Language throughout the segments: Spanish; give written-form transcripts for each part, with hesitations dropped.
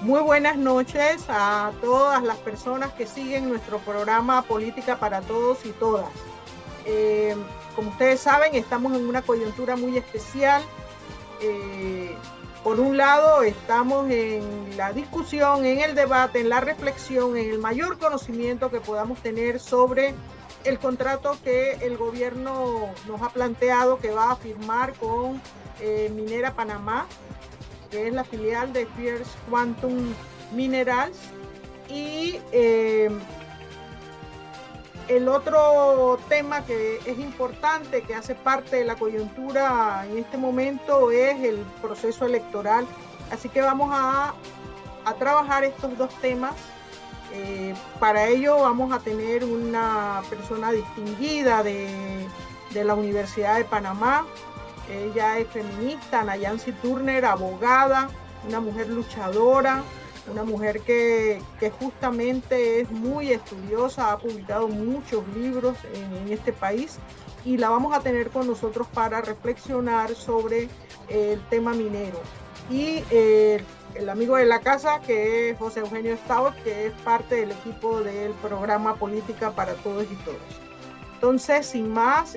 Muy buenas noches a todas las personas que siguen nuestro programa Política para Todos y Todas. Como ustedes saben, estamos en una coyuntura muy especial. Por un lado, estamos en la discusión, en el debate, en la reflexión, en el mayor conocimiento que podamos tener sobre el contrato que el gobierno nos ha planteado que va a firmar con Minera Panamá, que es la filial de First Quantum Minerals. Y el otro tema que es importante, que hace parte de la coyuntura en este momento, es el proceso electoral. Así que vamos a trabajar estos dos temas. Para ello vamos a tener una persona distinguida de la Universidad de Panamá. Ella es feminista, Nayansi Turner, abogada, una mujer luchadora, una mujer que justamente es muy estudiosa, ha publicado muchos libros en este país, y la vamos a tener con nosotros para reflexionar sobre el tema minero. Y el amigo de la casa, que es José Eugenio Stout, que es parte del equipo del programa Política para Todos y Todas. Entonces, sin más,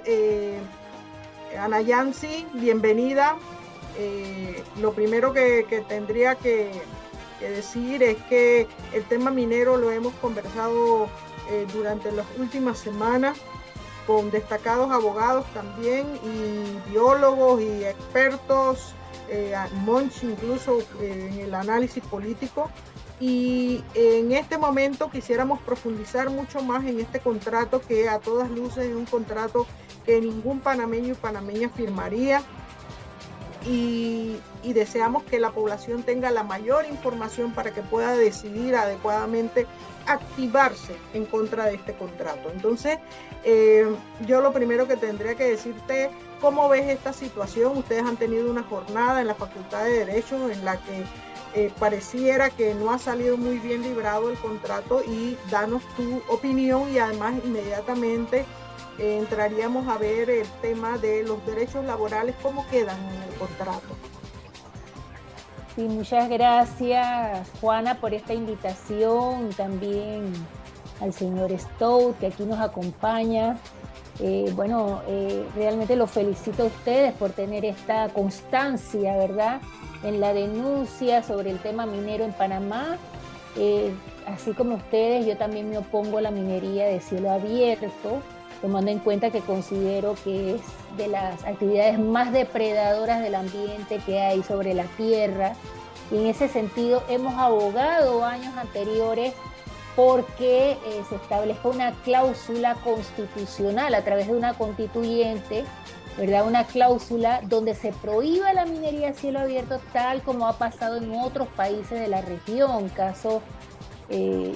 Ana Yancy, bienvenida. Lo primero que tendría que decir es que el tema minero lo hemos conversado durante las últimas semanas con destacados abogados también, y biólogos y expertos, Monch incluso en el análisis político. Y en este momento quisiéramos profundizar mucho más en este contrato, que a todas luces es un contrato que ningún panameño y panameña firmaría, y deseamos que la población tenga la mayor información para que pueda decidir adecuadamente activarse en contra de este contrato. Entonces, yo lo primero que tendría que decirte, ¿cómo ves esta situación? Ustedes han tenido una jornada en la Facultad de Derecho en la que pareciera que no ha salido muy bien librado el contrato, y danos tu opinión, y además inmediatamente entraríamos a ver el tema de los derechos laborales, cómo quedan en el contrato. Sí, muchas gracias, Juana, por esta invitación, también al señor Stout, que aquí nos acompaña. Realmente los felicito a ustedes por tener esta constancia, ¿verdad?, en la denuncia sobre el tema minero en Panamá. Así como ustedes, yo también me opongo a la minería de cielo abierto, tomando en cuenta que considero que es de las actividades más depredadoras del ambiente que hay sobre la tierra. Y en ese sentido hemos abogado años anteriores porque se establezca una cláusula constitucional a través de una constituyente, ¿verdad? Una cláusula donde se prohíba la minería a cielo abierto, tal como ha pasado en otros países de la región, caso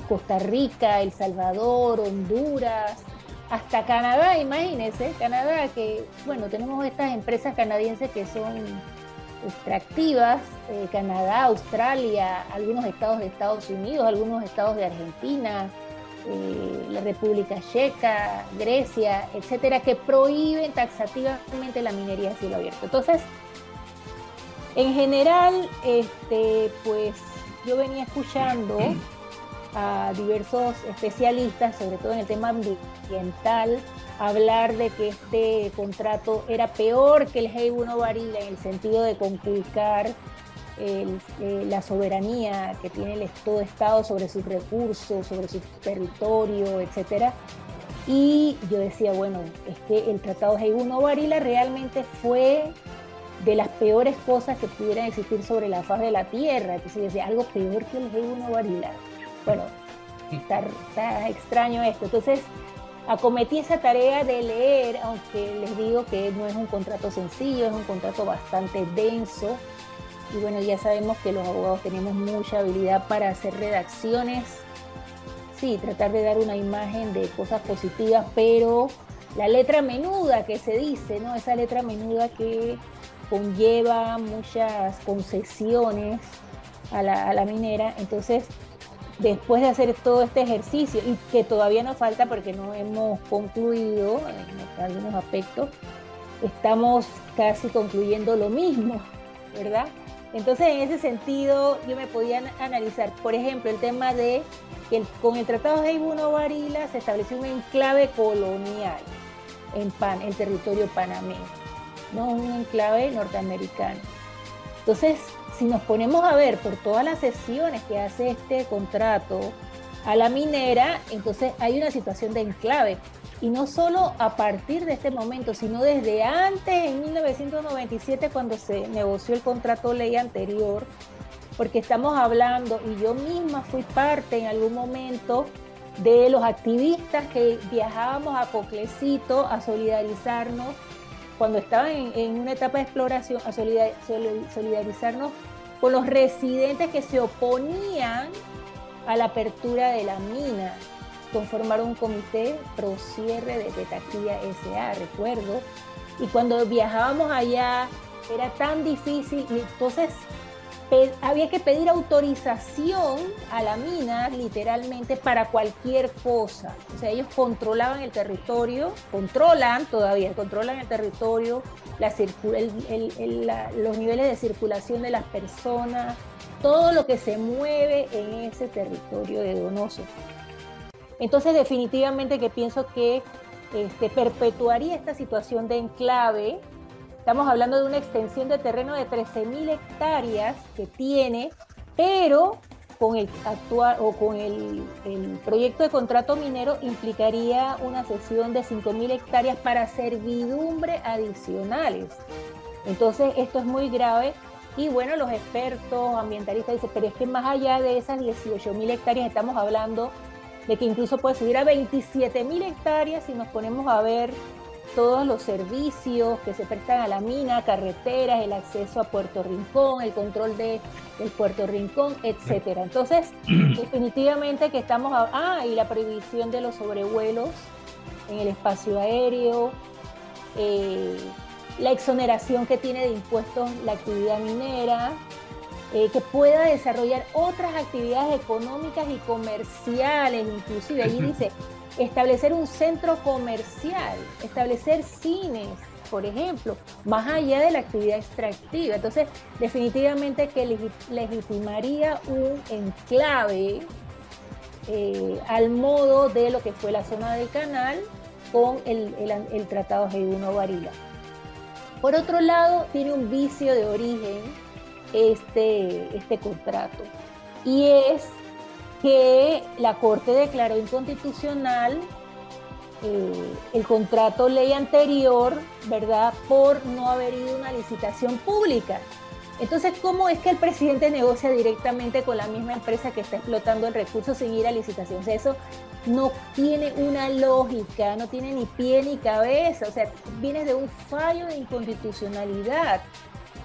Costa Rica, El Salvador, Honduras, hasta Canadá. Imagínense, Canadá, que bueno, tenemos estas empresas canadienses que son extractivas, Canadá, Australia, algunos estados de Estados Unidos, algunos estados de Argentina, la República Checa, Grecia, etcétera, que prohíben taxativamente la minería a cielo abierto. Entonces, en general, pues yo venía escuchando a diversos especialistas, sobre todo en el tema ambiental, hablar de que este contrato era peor que el Hey Uno Barilla, en el sentido de conculcar la soberanía que tiene todo Estado sobre sus recursos, sobre su territorio, etcétera. Y yo decía, bueno, es que el tratado Hey Uno Barilla realmente fue de las peores cosas que pudieran existir sobre la faz de la tierra. Entonces yo decía, algo peor que el Hey Uno Barilla. Bueno, está extraño esto. Entonces acometí esa tarea de leer, aunque les digo que no es un contrato sencillo, es un contrato bastante denso. Y bueno, ya sabemos que los abogados tenemos mucha habilidad para hacer redacciones, sí, tratar de dar una imagen de cosas positivas, pero la letra menuda que se dice, ¿no? Esa letra menuda que conlleva muchas concesiones a la minera. Entonces, después de hacer todo este ejercicio, y que todavía nos falta porque no hemos concluido en algunos aspectos, estamos casi concluyendo lo mismo, ¿verdad? Entonces, en ese sentido, yo me podía analizar, por ejemplo, el tema de que con el Tratado de Heybuno-Varila se estableció un enclave colonial en el territorio panameño, no un enclave norteamericano. Entonces, si nos ponemos a ver por todas las cesiones que hace este contrato a la minera, entonces hay una situación de enclave. Y no solo a partir de este momento, sino desde antes, en 1997, cuando se negoció el contrato ley anterior, porque estamos hablando, y yo misma fui parte en algún momento de los activistas que viajábamos a Coclecito a solidarizarnos, cuando estaban en una etapa de exploración, a solidarizarnos con los residentes que se oponían a la apertura de la mina. Conformaron un comité pro cierre de Petaquilla S.A., recuerdo, y cuando viajábamos allá era tan difícil, y entonces había que pedir autorización a la mina, literalmente, para cualquier cosa. O sea, ellos controlaban el territorio, controlan el territorio, los niveles de circulación de las personas, todo lo que se mueve en ese territorio de Donoso. Entonces, definitivamente que pienso que perpetuaría esta situación de enclave. Estamos hablando de una extensión de terreno de 13.000 hectáreas que tiene, pero con el proyecto de contrato minero implicaría una cesión de 5.000 hectáreas para servidumbre adicionales. Entonces, esto es muy grave. Y bueno, los expertos ambientalistas dicen, pero es que más allá de esas 18.000 hectáreas estamos hablando de que incluso puede subir a 27.000 hectáreas si nos ponemos a ver todos los servicios que se prestan a la mina, carreteras, el acceso a Puerto Rincón, el control del Puerto Rincón, etcétera. Entonces, definitivamente que estamos y la prohibición de los sobrevuelos en el espacio aéreo, la exoneración que tiene de impuestos la actividad minera, que pueda desarrollar otras actividades económicas y comerciales, inclusive ahí dice establecer un centro comercial, establecer cines, por ejemplo, más allá de la actividad extractiva. Entonces, definitivamente que legitimaría un enclave al modo de lo que fue la zona del canal con el Tratado de Heybuno-Varila. Por otro lado, tiene un vicio de origen este contrato, y es que la Corte declaró inconstitucional el contrato ley anterior, ¿verdad?, por no haber ido a una licitación pública. Entonces, ¿cómo es que el presidente negocia directamente con la misma empresa que está explotando el recurso sin ir a licitación? O sea, eso no tiene una lógica, no tiene ni pie ni cabeza, o sea, viene de un fallo de inconstitucionalidad.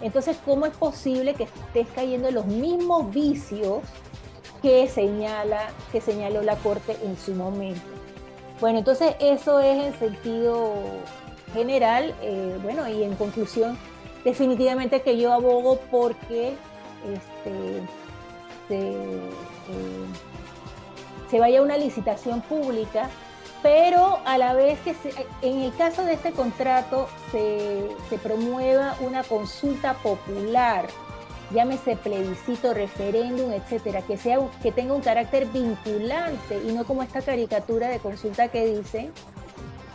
Entonces, ¿cómo es posible que estés cayendo en los mismos vicios que señaló la Corte en su momento? Bueno, entonces eso es en sentido general. Bueno, y en conclusión, definitivamente que yo abogo porque se vaya a una licitación pública, pero a la vez que en el caso de este contrato se promueva una consulta popular, llámese plebiscito, referéndum, etcétera, que tenga un carácter vinculante y no como esta caricatura de consulta que dice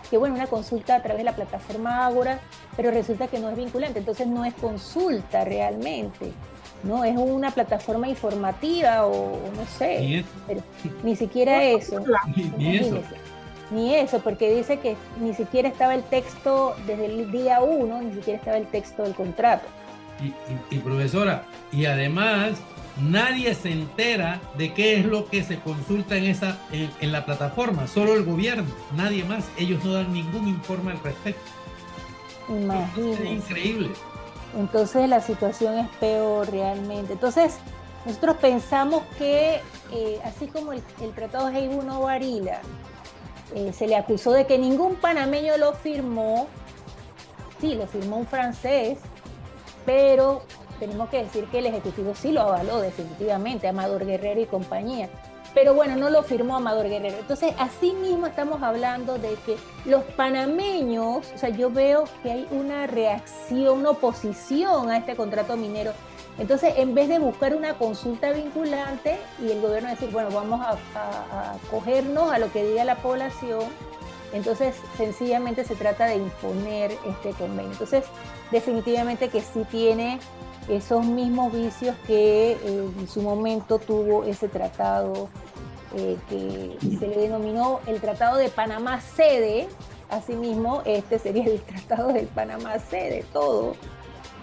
que, bueno, una consulta a través de la plataforma Ágora, pero resulta que no es vinculante, entonces no es consulta realmente, ¿no? Es una plataforma informativa o no sé, pero ni siquiera eso. Ni eso, porque dice que ni siquiera estaba el texto desde el día 1, ni siquiera estaba el texto del contrato. Y profesora, y además nadie se entera de qué es lo que se consulta en la plataforma, solo el gobierno, nadie más. Ellos no dan ningún informe al respecto. Imagínate. Es increíble. Entonces la situación es peor realmente. Entonces nosotros pensamos que así como el Tratado de Heybuno-Varila se le acusó de que ningún panameño lo firmó, sí, lo firmó un francés, pero tenemos que decir que el Ejecutivo sí lo avaló definitivamente, Amador Guerrero y compañía. pero bueno, no lo firmó Amador Guerrero. Entonces, así mismo estamos hablando de que los panameños, o sea, yo veo que hay una reacción, una oposición a este contrato minero. Entonces, en vez de buscar una consulta vinculante y el gobierno decir, bueno, vamos a acogernos a lo que diga la población, entonces sencillamente se trata de imponer este convenio. Entonces, definitivamente que sí tiene esos mismos vicios que en su momento tuvo ese tratado que se le denominó el Tratado de Panamá Sede. Asimismo, este sería el Tratado del Panamá Sede, todo.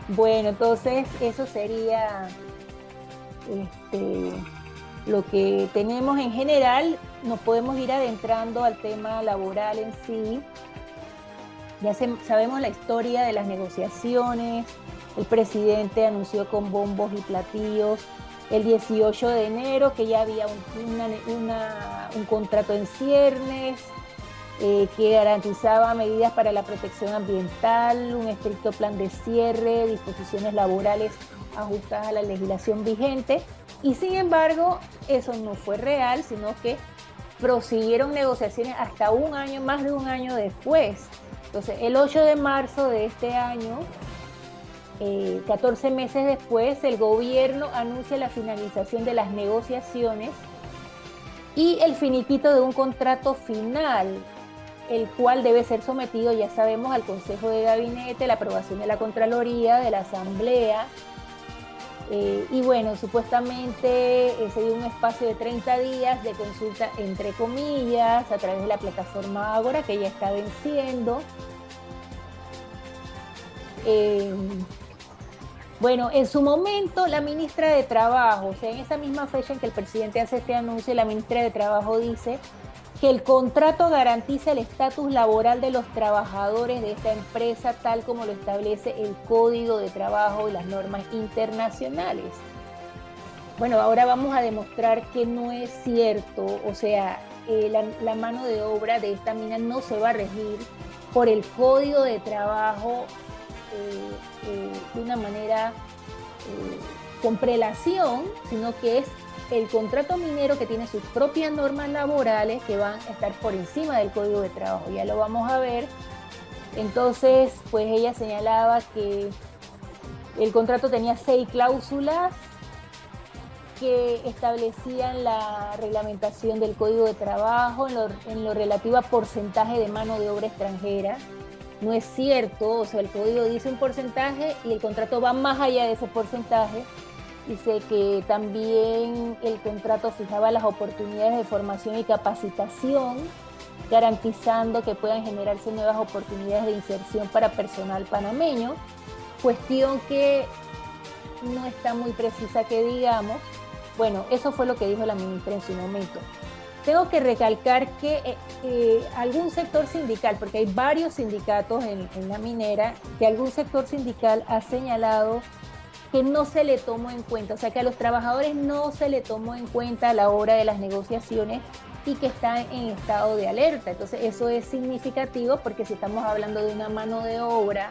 Bueno, entonces eso sería lo que tenemos en general. Nos podemos ir adentrando al tema laboral en sí. Ya sabemos la historia de las negociaciones. El presidente anunció con bombos y platillos el 18 de enero que ya había un contrato en ciernes, que garantizaba medidas para la protección ambiental, un estricto plan de cierre, disposiciones laborales ajustadas a la legislación vigente, y sin embargo eso no fue real, sino que prosiguieron negociaciones hasta un año, más de un año después. Entonces, el 8 de marzo de este año, 14 meses después, el gobierno anuncia la finalización de las negociaciones y el finiquito de un contrato final, el cual debe ser sometido, ya sabemos, al Consejo de Gabinete, la aprobación de la Contraloría, de la Asamblea. Y bueno, supuestamente se dio un espacio de 30 días de consulta, entre comillas, a través de la plataforma Ágora, que ya está venciendo. Bueno, en su momento la ministra de Trabajo, o sea, en esa misma fecha en que el presidente hace este anuncio, la ministra de Trabajo dice que el contrato garantiza el estatus laboral de los trabajadores de esta empresa tal como lo establece el Código de Trabajo y las normas internacionales. Bueno, ahora vamos a demostrar que no es cierto, o sea, la mano de obra de esta mina no se va a regir por el Código de Trabajo de una manera con prelación, sino que es el contrato minero que tiene sus propias normas laborales que van a estar por encima del Código de Trabajo. Ya lo vamos a ver. Entonces, pues ella señalaba que el contrato tenía 6 cláusulas que establecían la reglamentación del Código de Trabajo en lo relativo a porcentaje de mano de obra extranjera. No es cierto, o sea, el código dice un porcentaje y el contrato va más allá de ese porcentaje. Dice que también el contrato fijaba las oportunidades de formación y capacitación, garantizando que puedan generarse nuevas oportunidades de inserción para personal panameño, cuestión que no está muy precisa que digamos. Bueno, eso fue lo que dijo la ministra en su momento. Tengo que recalcar que algún sector sindical, porque hay varios sindicatos en la minera, que algún sector sindical ha señalado que no se le tomó en cuenta, o sea, que a los trabajadores no se le tomó en cuenta a la hora de las negociaciones y que están en estado de alerta. Entonces, eso es significativo porque si estamos hablando de una mano de obra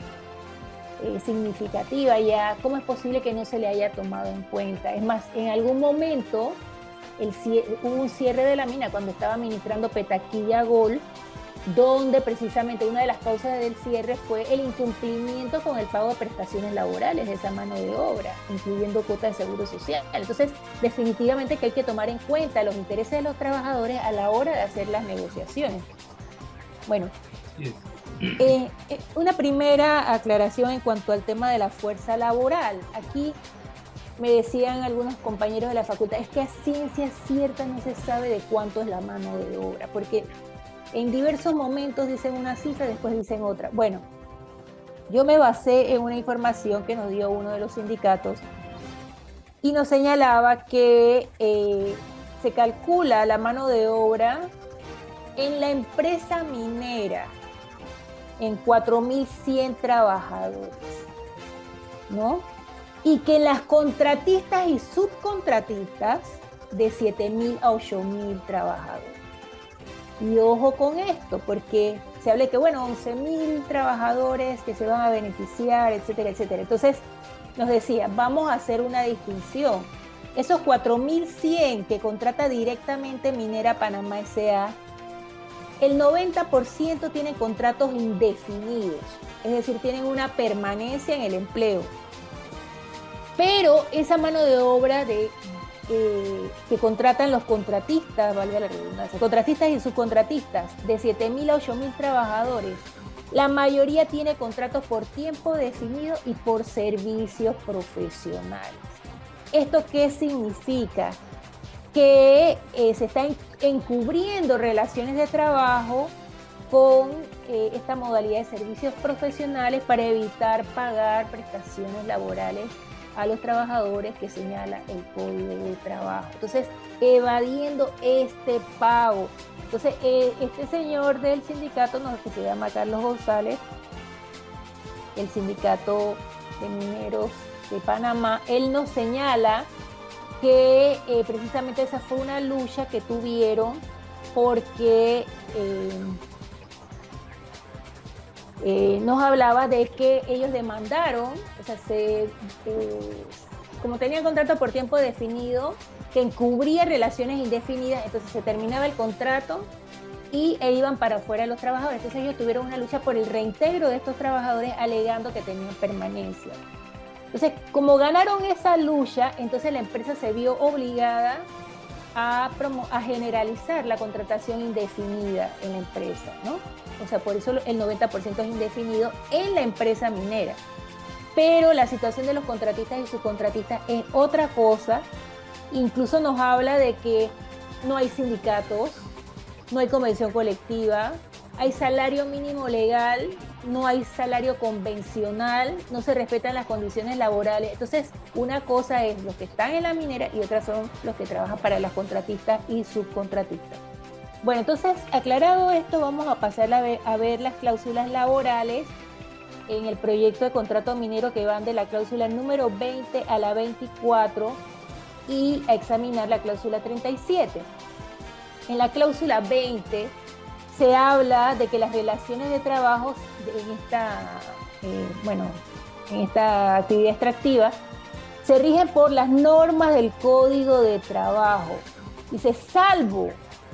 significativa ya, ¿cómo es posible que no se le haya tomado en cuenta? Es más, en algún momento hubo un cierre de la mina cuando estaba administrando Petaquilla Gold, donde precisamente una de las causas del cierre fue el incumplimiento con el pago de prestaciones laborales de esa mano de obra, incluyendo cuotas de seguro social. Entonces, definitivamente que hay que tomar en cuenta los intereses de los trabajadores a la hora de hacer las negociaciones. Bueno, una primera aclaración en cuanto al tema de la fuerza laboral. Aquí me decían algunos compañeros de la facultad, es que a ciencia cierta no se sabe de cuánto es la mano de obra, porque en diversos momentos dicen una cifra, después dicen otra. Bueno, yo me basé en una información que nos dio uno de los sindicatos y nos señalaba que se calcula la mano de obra en la empresa minera en 4.100 trabajadores, ¿no? Y que las contratistas y subcontratistas de 7.000 a 8.000 trabajadores. Y ojo con esto, porque se habla que, bueno, 11.000 trabajadores que se van a beneficiar, etcétera, etcétera. Entonces, nos decía, vamos a hacer una distinción esos 4.100 que contrata directamente Minera Panamá S.A., el 90% tienen contratos indefinidos, es decir, tienen una permanencia en el empleo. Pero esa mano de obra que contratan los contratistas, valga la redundancia, contratistas y subcontratistas, de 7.000 a 8.000 trabajadores, la mayoría tiene contratos por tiempo definido y por servicios profesionales. ¿Esto qué significa? Que se están encubriendo relaciones de trabajo con esta modalidad de servicios profesionales para evitar pagar prestaciones laborales a los trabajadores que señala el Código de Trabajo. Entonces, evadiendo este pago. Entonces, este señor del sindicato, que se llama Carlos González, el sindicato de mineros de Panamá, él nos señala que precisamente esa fue una lucha que tuvieron porque nos hablaba de que ellos demandaron, o sea, como tenían contrato por tiempo definido, que encubría relaciones indefinidas, entonces se terminaba el contrato y iban para afuera los trabajadores. Entonces ellos tuvieron una lucha por el reintegro de estos trabajadores alegando que tenían permanencia. Entonces, como ganaron esa lucha, entonces la empresa se vio obligada a generalizar la contratación indefinida en la empresa, ¿no? O sea, por eso el 90% es indefinido en la empresa minera. Pero la situación de los contratistas y subcontratistas es otra cosa. Incluso nos habla de que no hay sindicatos, no hay convención colectiva, hay salario mínimo legal, no hay salario convencional, no se respetan las condiciones laborales. Entonces, una cosa es los que están en la minera y otra son los que trabajan para las contratistas y subcontratistas. Bueno, entonces, aclarado esto, vamos a pasar a ver las cláusulas laborales en el proyecto de contrato minero, que van de la cláusula número 20 a la 24 y a examinar la cláusula 37. En la cláusula 20 se habla de que las relaciones de trabajo en esta actividad extractiva se rigen por las normas del Código de Trabajo. Dice, salvo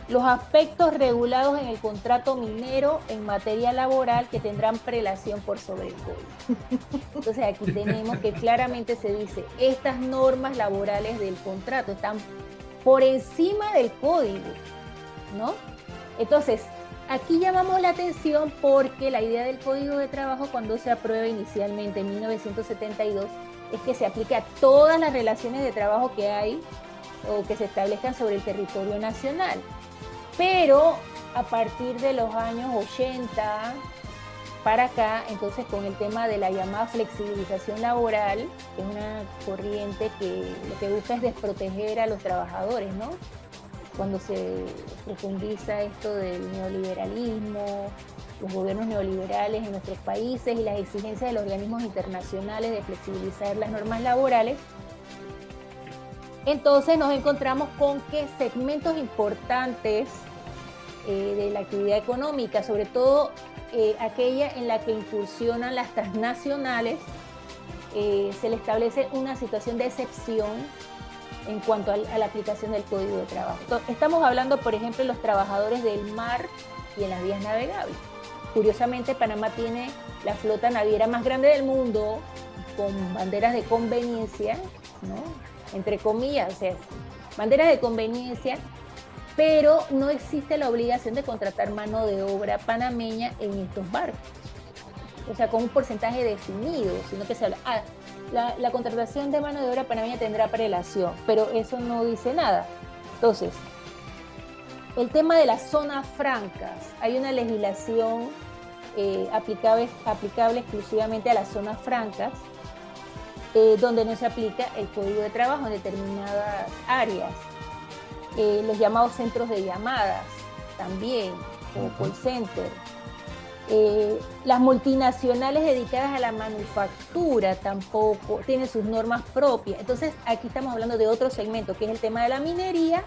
los aspectos regulados en el contrato minero en materia laboral que tendrán prelación por sobre el código. Entonces aquí tenemos que claramente se dice, estas normas laborales del contrato están por encima del código, ¿no? Entonces, aquí llamamos la atención porque la idea del Código de Trabajo, cuando se aprueba inicialmente en 1972, es que se aplique a todas las relaciones de trabajo que hay o que se establezcan sobre el territorio nacional. Pero a partir de los años 80 para acá, entonces con el tema de la llamada flexibilización laboral, que es una corriente que lo que busca es desproteger a los trabajadores, ¿no? Cuando se profundiza esto del neoliberalismo, los gobiernos neoliberales en nuestros países y las exigencias de los organismos internacionales de flexibilizar las normas laborales, entonces nos encontramos con que segmentos importantes de la actividad económica, sobre todo aquella en la que incursionan las transnacionales, se le establece una situación de excepción en cuanto a la aplicación del Código de Trabajo. Entonces, estamos hablando, por ejemplo, de los trabajadores del mar y en las vías navegables. Curiosamente, Panamá tiene la flota naviera más grande del mundo, con banderas de conveniencia, ¿no? Entre comillas, o sea, banderas de conveniencia, pero no existe la obligación de contratar mano de obra panameña en estos barcos. O sea, con un porcentaje definido, sino que se habla, la contratación de mano de obra panameña tendrá prelación, pero eso no dice nada. Entonces, el tema de las zonas francas, hay una legislación aplicable exclusivamente a las zonas francas, donde no se aplica el Código de Trabajo en determinadas áreas. Los llamados centros de llamadas también, o call center. Las multinacionales dedicadas a la manufactura tampoco tienen sus normas propias. Entonces aquí estamos hablando de otro segmento, que es el tema de la minería,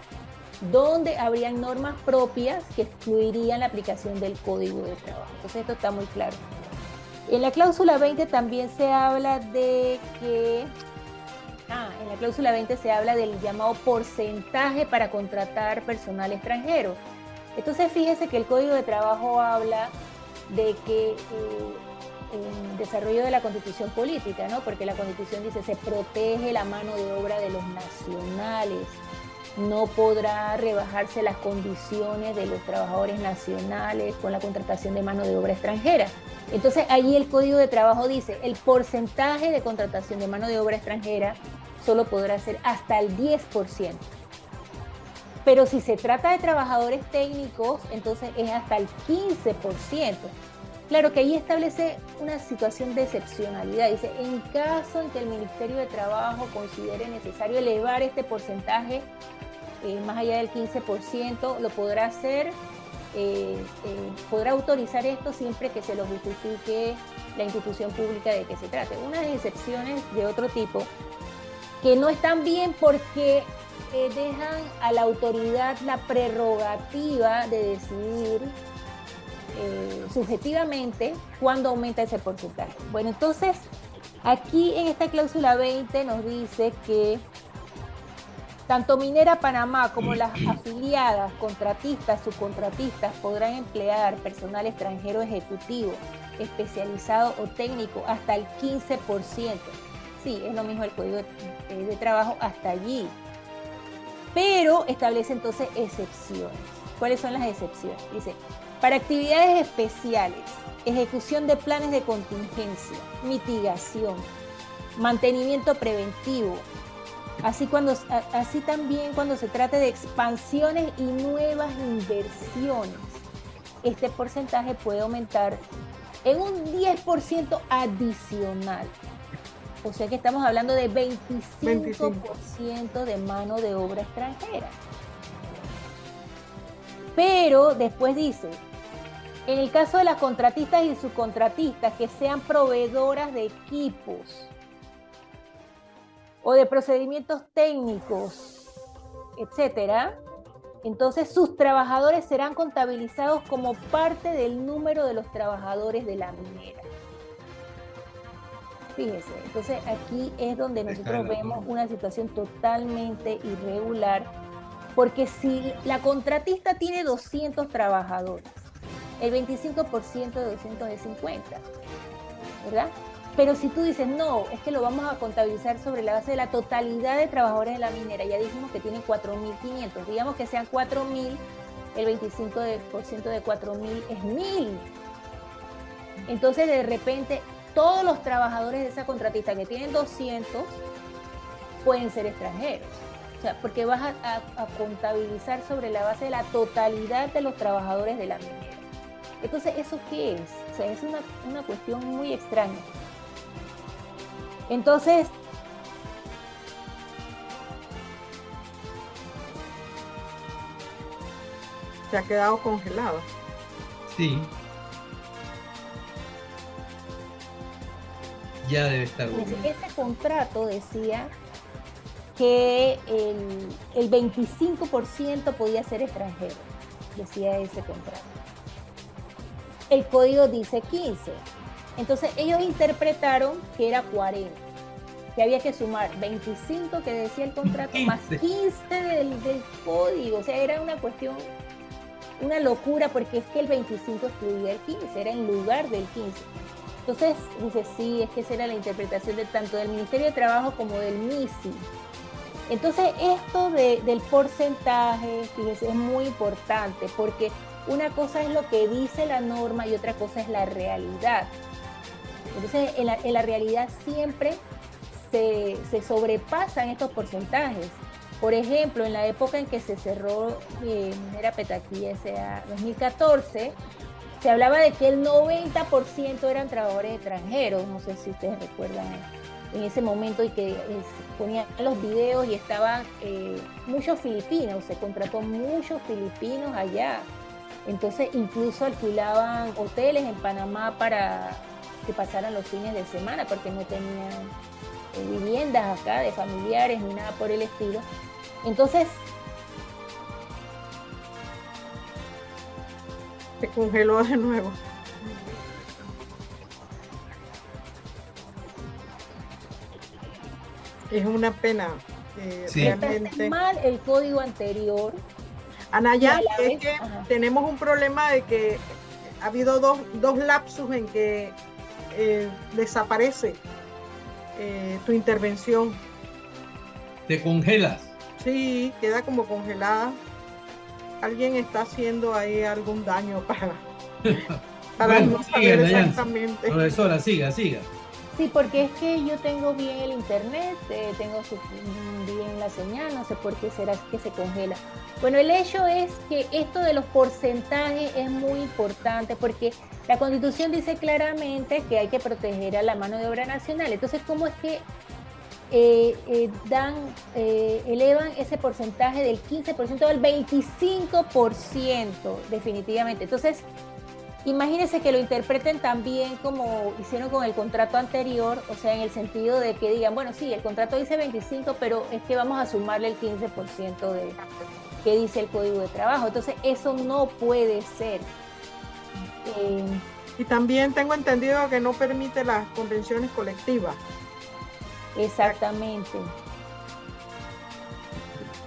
donde habrían normas propias que excluirían la aplicación del Código de Trabajo. Entonces esto está muy claro. En la cláusula 20 también se habla de que En la cláusula 20 se habla del llamado porcentaje para contratar personal extranjero. Entonces fíjese que el Código de Trabajo habla de que en desarrollo de la Constitución política, ¿no? Porque la Constitución dice se protege la mano de obra de los nacionales, no podrá rebajarse las condiciones de los trabajadores nacionales con la contratación de mano de obra extranjera. Entonces allí el Código de Trabajo dice el porcentaje de contratación de mano de obra extranjera solo podrá ser hasta el 10%. Pero si se trata de trabajadores técnicos, entonces es hasta el 15%. Claro que ahí establece una situación de excepcionalidad. Dice, en caso en que el Ministerio de Trabajo considere necesario elevar este porcentaje más allá del 15%, lo podrá hacer, podrá autorizar esto siempre que se lo justifique la institución pública de que se trate. Unas excepciones de otro tipo que no están bien porque dejan a la autoridad la prerrogativa de decidir subjetivamente cuándo aumenta ese porcentaje. Bueno, entonces aquí en esta cláusula 20 nos dice que tanto Minera Panamá como las afiliadas, contratistas, subcontratistas podrán emplear personal extranjero ejecutivo, especializado o técnico hasta el 15%. Sí, es lo mismo el Código de Trabajo hasta allí. Pero establece entonces excepciones. ¿Cuáles son las excepciones? Dice, para actividades especiales, ejecución de planes de contingencia, mitigación, mantenimiento preventivo, así también cuando se trate de expansiones y nuevas inversiones, este porcentaje puede aumentar en un 10% adicional. O sea que estamos hablando de 25% de mano de obra extranjera. Pero después dice, en el caso de las contratistas y subcontratistas que sean proveedoras de equipos o de procedimientos técnicos, etcétera, entonces sus trabajadores serán contabilizados como parte del número de los trabajadores de la minera. Fíjese, entonces aquí es donde nosotros vemos una situación totalmente irregular, porque si la contratista tiene 200 trabajadores, el 25% de 200 es 50, ¿verdad? Pero si tú dices, no, es que lo vamos a contabilizar sobre la base de la totalidad de trabajadores de la minera, ya dijimos que tienen 4.500, digamos que sean 4.000, el 25% de 4.000 es 1.000. Entonces de repente todos los trabajadores de esa contratista que tienen 200 pueden ser extranjeros. O sea, porque vas a contabilizar sobre la base de la totalidad de los trabajadores de la minera. Entonces, ¿eso qué es? O sea, es una cuestión muy extraña. Entonces, se ha quedado congelado. Sí. Ya debe estar bueno. Ese contrato decía que el 25% podía ser extranjero, decía ese contrato. El código dice 15. Entonces ellos interpretaron que era 40, que había que sumar 25 que decía el contrato 15. Más 15 del código. O sea, era una cuestión, una locura, porque es que el 25 excluía el 15, era en lugar del 15. Entonces dice, sí, es que esa era la interpretación de tanto del Ministerio de Trabajo como del MISI. Entonces esto del porcentaje, fíjese, es muy importante, porque una cosa es lo que dice la norma y otra cosa es la realidad. Entonces en la realidad siempre se sobrepasan estos porcentajes. Por ejemplo, en la época en que se cerró Minera Petaquí S.A. 2014, se hablaba de que el 90% eran trabajadores extranjeros. No sé si ustedes recuerdan en ese momento, y que ponían los videos y estaban muchos filipinos, se contrató muchos filipinos allá. Entonces incluso alquilaban hoteles en Panamá para que pasaran los fines de semana, porque no tenían viviendas acá de familiares ni nada por el estilo. Entonces se congeló de nuevo. Es una pena. Sí. Realmente. Mal el código anterior. Anaya, Y a la es vez, que ajá. tenemos un problema de que ha habido dos lapsus en que desaparece tu intervención. Te congelas. Sí, queda como congelada. Alguien está haciendo ahí algún daño para Bueno, no siga, saber Dayansi. exactamente. Profesora, siga, siga. Sí, porque es que yo tengo bien el internet, tengo bien la señal, no sé por qué será que se congela. Bueno, el hecho es que esto de los porcentajes es muy importante porque la Constitución dice claramente que hay que proteger a la mano de obra nacional. Entonces, ¿cómo es que elevan ese porcentaje del 15% al 25%, definitivamente? Entonces, imagínense que lo interpreten también como hicieron con el contrato anterior, o sea, en el sentido de que digan, bueno, sí, el contrato dice 25, pero es que vamos a sumarle el 15% de que dice el Código de Trabajo. Entonces, eso no puede ser. Y también tengo entendido que no permite las convenciones colectivas. Exactamente.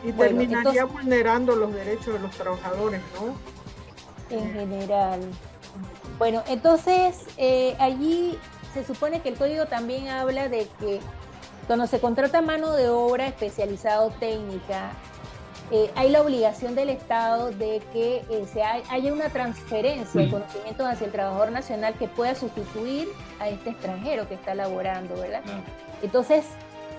Y Bueno, terminaría entonces, vulnerando los derechos de los trabajadores, ¿no? en general. Bueno, entonces allí se supone que el código también habla de que cuando se contrata mano de obra especializada o técnica, hay la obligación del Estado de que haya una transferencia de conocimientos hacia el trabajador nacional que pueda sustituir a este extranjero que está laborando, ¿verdad? Entonces,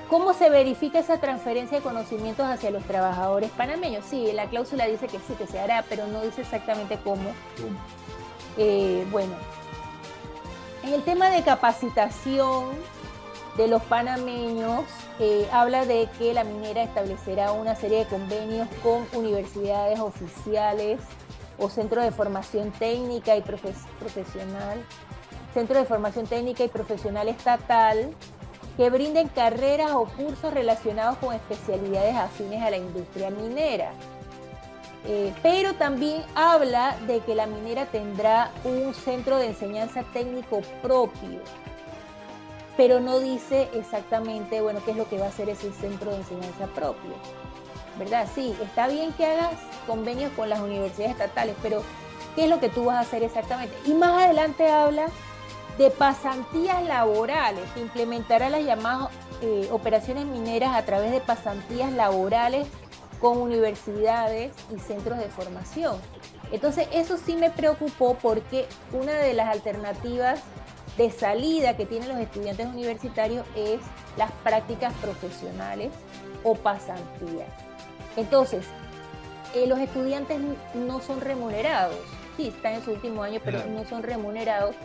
¿cómo se verifica esa transferencia de conocimientos hacia los trabajadores panameños? Sí, la cláusula dice que sí, que se hará, pero no dice exactamente cómo. Bueno, en el tema de capacitación de los panameños, habla de que la minera establecerá una serie de convenios con universidades oficiales o centros de formación técnica y profesional, centro de formación técnica y profesional estatal, que brinden carreras o cursos relacionados con especialidades afines a la industria minera. Pero también habla de que la minera tendrá un centro de enseñanza técnico propio, pero no dice exactamente, bueno, qué es lo que va a hacer ese centro de enseñanza propio, ¿verdad? Sí, está bien que hagas convenios con las universidades estatales, pero ¿qué es lo que tú vas a hacer exactamente? Y más adelante habla de pasantías laborales, que implementará las llamadas operaciones mineras a través de pasantías laborales con universidades y centros de formación. Entonces, eso sí me preocupó porque una de las alternativas de salida que tienen los estudiantes universitarios es las prácticas profesionales o pasantías. Entonces, los estudiantes no son remunerados, sí, están en su último año, pero no son remunerados.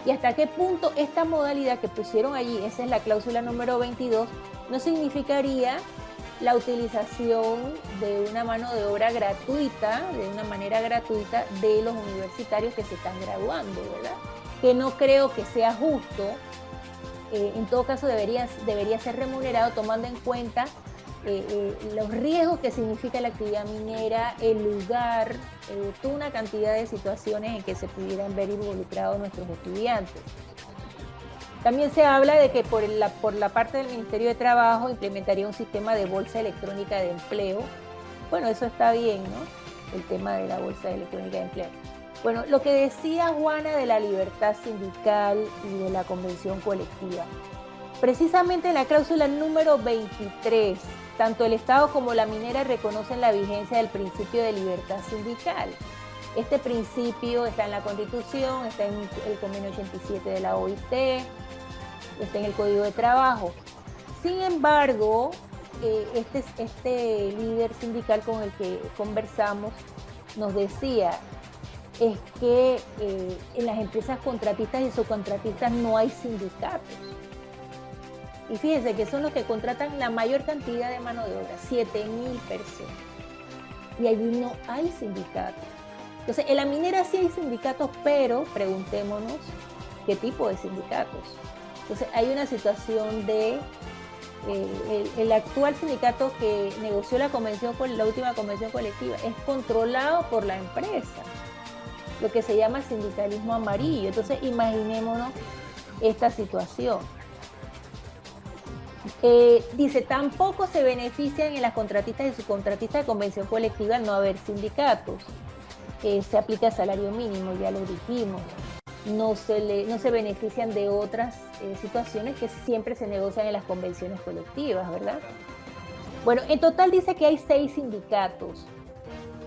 ¿Y hasta qué punto esta modalidad que pusieron allí, esa es la cláusula número 22, no significaría la utilización de una mano de obra gratuita, de una manera gratuita, de los universitarios que se están graduando, ¿verdad? Que no creo que sea justo. En todo caso debería ser remunerado tomando en cuenta los riesgos que significa la actividad minera, el lugar, toda una cantidad de situaciones en que se pudieran ver involucrados nuestros estudiantes. También se habla de que por la parte del Ministerio de Trabajo implementaría un sistema de bolsa electrónica de empleo. Bueno, eso está bien, ¿no? El tema de la bolsa electrónica de empleo. Bueno, lo que decía Juana de la libertad sindical y de la convención colectiva. Precisamente en la cláusula número 23, tanto el Estado como la minera reconocen la vigencia del principio de libertad sindical. Este principio está en la Constitución, está en el convenio 87 de la OIT, está en el Código de Trabajo. Sin embargo, este líder sindical con el que conversamos nos decía es que en las empresas contratistas y subcontratistas no hay sindicatos. Y fíjense que son los que contratan la mayor cantidad de mano de obra, 7.000 personas. Y allí no hay sindicatos. Entonces, en la minera sí hay sindicatos, pero preguntémonos qué tipo de sindicatos. Entonces, hay una situación de el actual sindicato que negoció la última convención colectiva es controlado por la empresa, lo que se llama sindicalismo amarillo. Entonces, imaginémonos esta situación. Dice, tampoco se benefician en las contratistas y subcontratistas de convención colectiva al no haber sindicatos. Se aplica salario mínimo, ya lo dijimos. No se benefician de otras situaciones que siempre se negocian en las convenciones colectivas, ¿verdad? Bueno, en total dice que hay 6 sindicatos,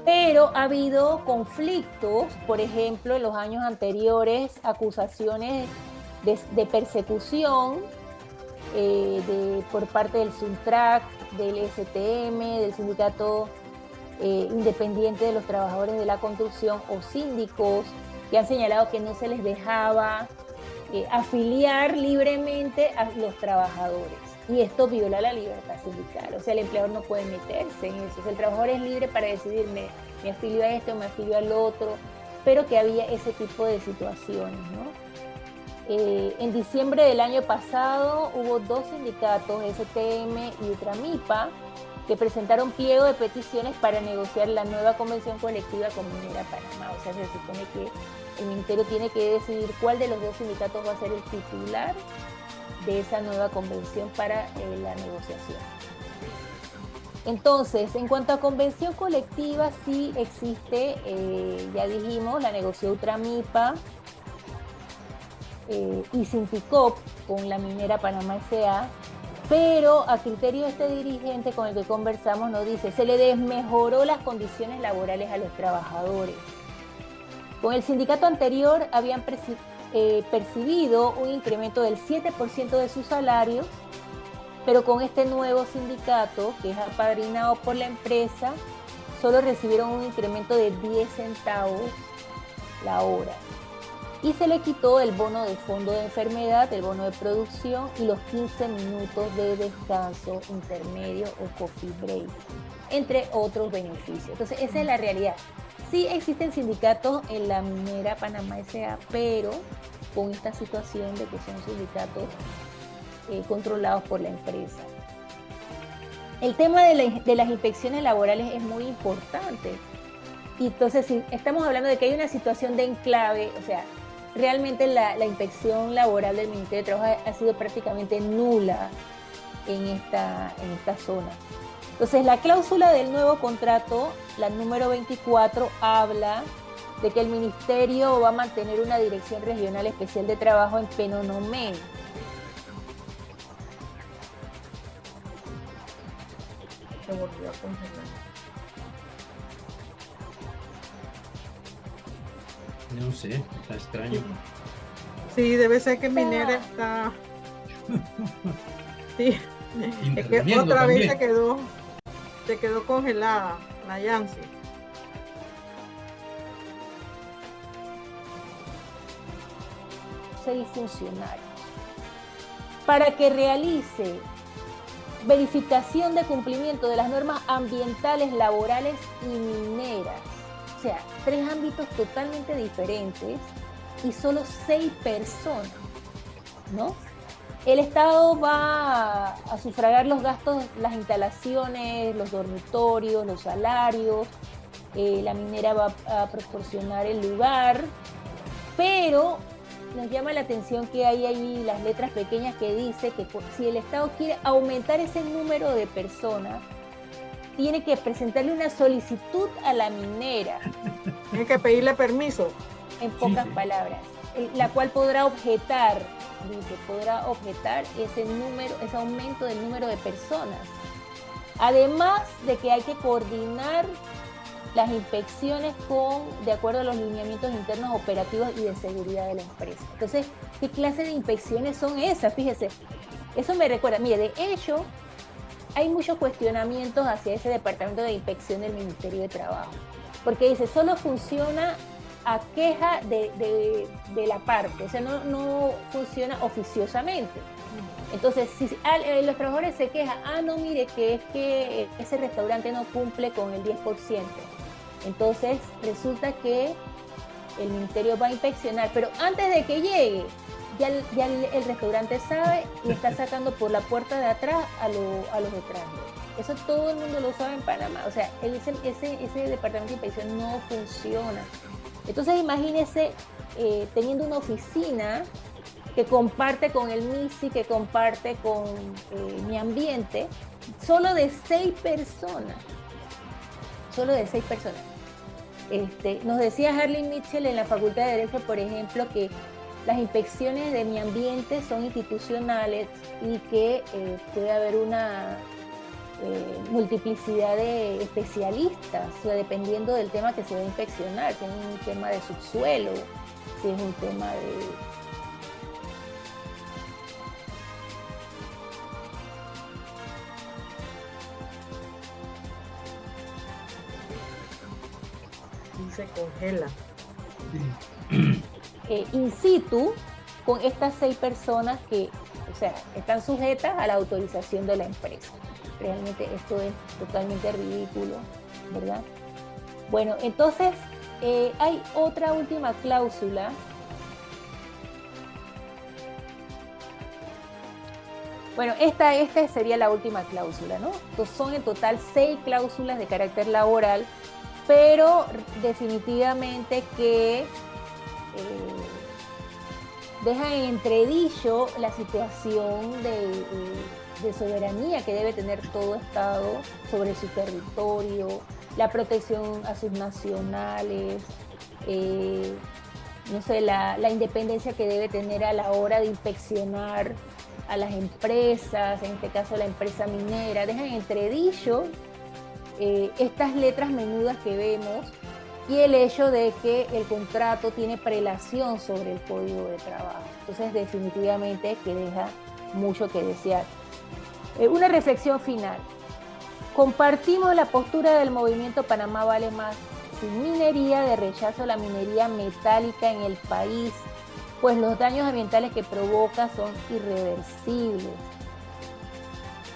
pero ha habido conflictos, por ejemplo, en los años anteriores, acusaciones de persecución por parte del SUNTRAC, del STM, del Sindicato Independiente de los Trabajadores de la Construcción o síndicos, que han señalado que no se les dejaba afiliar libremente a los trabajadores. Y esto viola la libertad sindical. O sea, el empleador no puede meterse en eso. O sea, el trabajador es libre para decidir, me afilio a este o me afilio al otro, pero que había ese tipo de situaciones, ¿no? En diciembre del año pasado hubo 2 sindicatos, STM y Ultramipa, que presentaron pliego de peticiones para negociar la nueva convención colectiva con Minera Panamá. O sea, se supone que el ministerio tiene que decidir cuál de los 2 sindicatos va a ser el titular de esa nueva convención para la negociación. Entonces, en cuanto a convención colectiva, sí existe, ya dijimos, la negoció Ultramipa y Sinticop con la Minera Panamá S.A., pero a criterio de este dirigente con el que conversamos nos dice, se le desmejoró las condiciones laborales a los trabajadores. Con el sindicato anterior habían percibido un incremento del 7% de sus salarios, pero con este nuevo sindicato, que es apadrinado por la empresa, solo recibieron un incremento de 10 centavos la hora. Y se le quitó el bono de fondo de enfermedad, el bono de producción y los 15 minutos de descanso intermedio o coffee break, entre otros beneficios. Entonces, esa es la realidad. Sí existen sindicatos en la Minera Panamá S.A., pero con esta situación de que son sindicatos controlados por la empresa. El tema de las inspecciones laborales es muy importante. Y entonces, si estamos hablando de que hay una situación de enclave, o sea, realmente la inspección laboral del Ministerio de Trabajo ha sido prácticamente nula en esta zona. Entonces, la cláusula del nuevo contrato, la número 24, habla de que el Ministerio va a mantener una Dirección Regional Especial de Trabajo en Penonomé. Se volvió a congelar. No sé, está extraño. Sí, debe ser que Minera está... Sí, es que otra vez se quedó congelada la Yancy. 6 funcionarios para que realice verificación de cumplimiento de las normas ambientales, laborales y mineras. O sea, 3 ámbitos totalmente diferentes y solo 6 personas, ¿no? El Estado va a sufragar los gastos, las instalaciones, los dormitorios, los salarios, la minera va a proporcionar el lugar, pero nos llama la atención que hay ahí las letras pequeñas que dice que si el Estado quiere aumentar ese número de personas, tiene que presentarle una solicitud a la minera. Tiene que pedirle permiso. En pocas palabras, la cual podrá objetar, ese aumento del número de personas. Además de que hay que coordinar las inspecciones de acuerdo a los lineamientos internos operativos y de seguridad de la empresa. Entonces, ¿qué clase de inspecciones son esas? Fíjese, eso me recuerda, mire, de hecho, hay muchos cuestionamientos hacia ese departamento de inspección del Ministerio de Trabajo, porque dice, solo funciona a queja de la parte, o sea, no funciona oficiosamente. Entonces, si los trabajadores se quejan, no, mire, que es que ese restaurante no cumple con el 10%. Entonces, resulta que el ministerio va a inspeccionar, pero antes de que llegue, ya el restaurante sabe y está sacando por la puerta de atrás a los extranjeros. Eso todo el mundo lo sabe en Panamá. O sea, ese departamento de inspección no funciona. Entonces, imagínese teniendo una oficina que comparte con el MISI, que comparte con Mi Ambiente, solo de 6 personas. Solo de 6 personas. Nos decía Harley Mitchell en la Facultad de Derecho, por ejemplo, que las inspecciones de Mi Ambiente son institucionales y que puede haber una multiplicidad de especialistas, o sea, dependiendo del tema que se va a inspeccionar, si es un tema de subsuelo, si es un tema de... Y se congela. In situ, con estas 6 personas que, o sea, están sujetas a la autorización de la empresa. Realmente esto es totalmente ridículo, ¿verdad? Bueno, entonces hay otra última cláusula. Bueno, esta sería la última cláusula, ¿no? Entonces son en total 6 cláusulas de carácter laboral, pero definitivamente que dejan en entredicho la situación de soberanía que debe tener todo Estado sobre su territorio, la protección a sus nacionales, no sé, la independencia que debe tener a la hora de inspeccionar a las empresas, en este caso la empresa minera. Dejan en entredicho estas letras menudas que vemos y el hecho de que el contrato tiene prelación sobre el Código de Trabajo. Entonces, definitivamente que deja mucho que desear. Una reflexión final. Compartimos la postura del movimiento Panamá Vale Más, sin minería, de rechazo a la minería metálica en el país, pues los daños ambientales que provoca son irreversibles.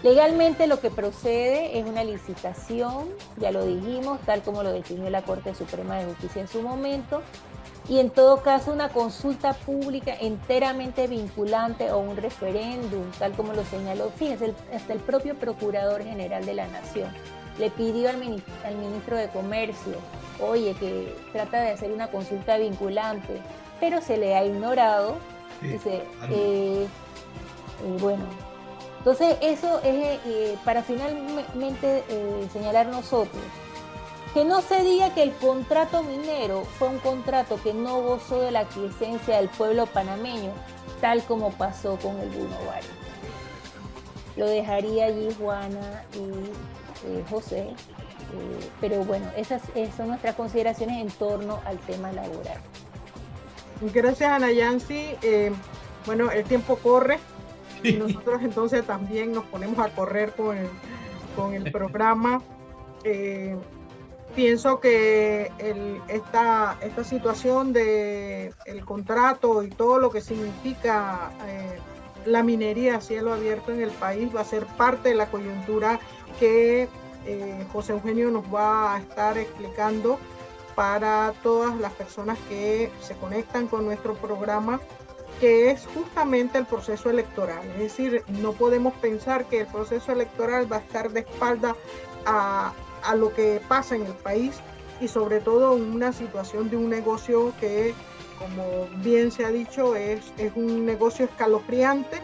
Legalmente lo que procede es una licitación, ya lo dijimos, tal como lo definió la Corte Suprema de Justicia en su momento, y en todo caso una consulta pública enteramente vinculante o un referéndum, tal como lo señaló, fíjense, hasta el propio Procurador General de la Nación le pidió al ministro de Comercio, oye, que trata de hacer una consulta vinculante, pero se le ha ignorado. Sí, dice, bueno, entonces eso es para finalmente señalar nosotros, que no se diga que el contrato minero fue un contrato que no gozó de la aquiescencia del pueblo panameño, tal como pasó con el Bruno Bari. Lo dejaría allí Juana y José, pero bueno, esas son nuestras consideraciones en torno al tema laboral. Gracias, Ana Yancy. Bueno, el tiempo corre y nosotros entonces también nos ponemos a correr con el programa. Pienso que esta situación del contrato y todo lo que significa la minería a cielo abierto en el país va a ser parte de la coyuntura que José Eugenio nos va a estar explicando para todas las personas que se conectan con nuestro programa, que es justamente el proceso electoral. Es decir, no podemos pensar que el proceso electoral va a estar de espalda a lo que pasa en el país, y sobre todo en una situación de un negocio que, como bien se ha dicho, es un negocio escalofriante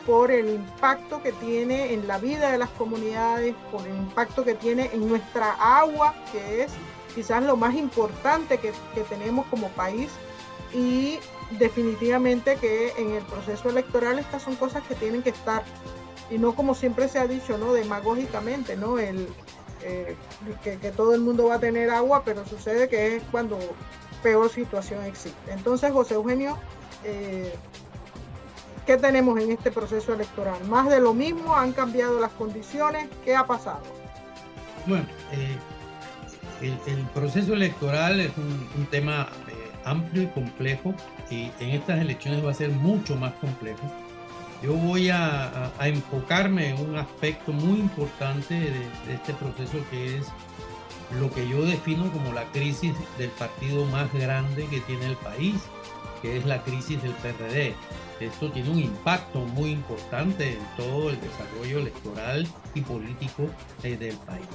por el impacto que tiene en la vida de las comunidades, por el impacto que tiene en nuestra agua, que es quizás lo más importante que tenemos como país. Y definitivamente que en el proceso electoral estas son cosas que tienen que estar, y no como siempre se ha dicho, ¿no?, demagógicamente, ¿no?, que todo el mundo va a tener agua, pero sucede que es cuando peor situación existe. Entonces, José Eugenio, ¿qué tenemos en este proceso electoral? ¿Más de lo mismo? ¿Han cambiado las condiciones? ¿Qué ha pasado? Bueno, el proceso electoral es un tema amplio y complejo, y en estas elecciones va a ser mucho más complejo. Yo voy a enfocarme en un aspecto muy importante de este proceso, que es lo que yo defino como la crisis del partido más grande que tiene el país, que es la crisis del PRD. Esto tiene un impacto muy importante en todo el desarrollo electoral y político del país.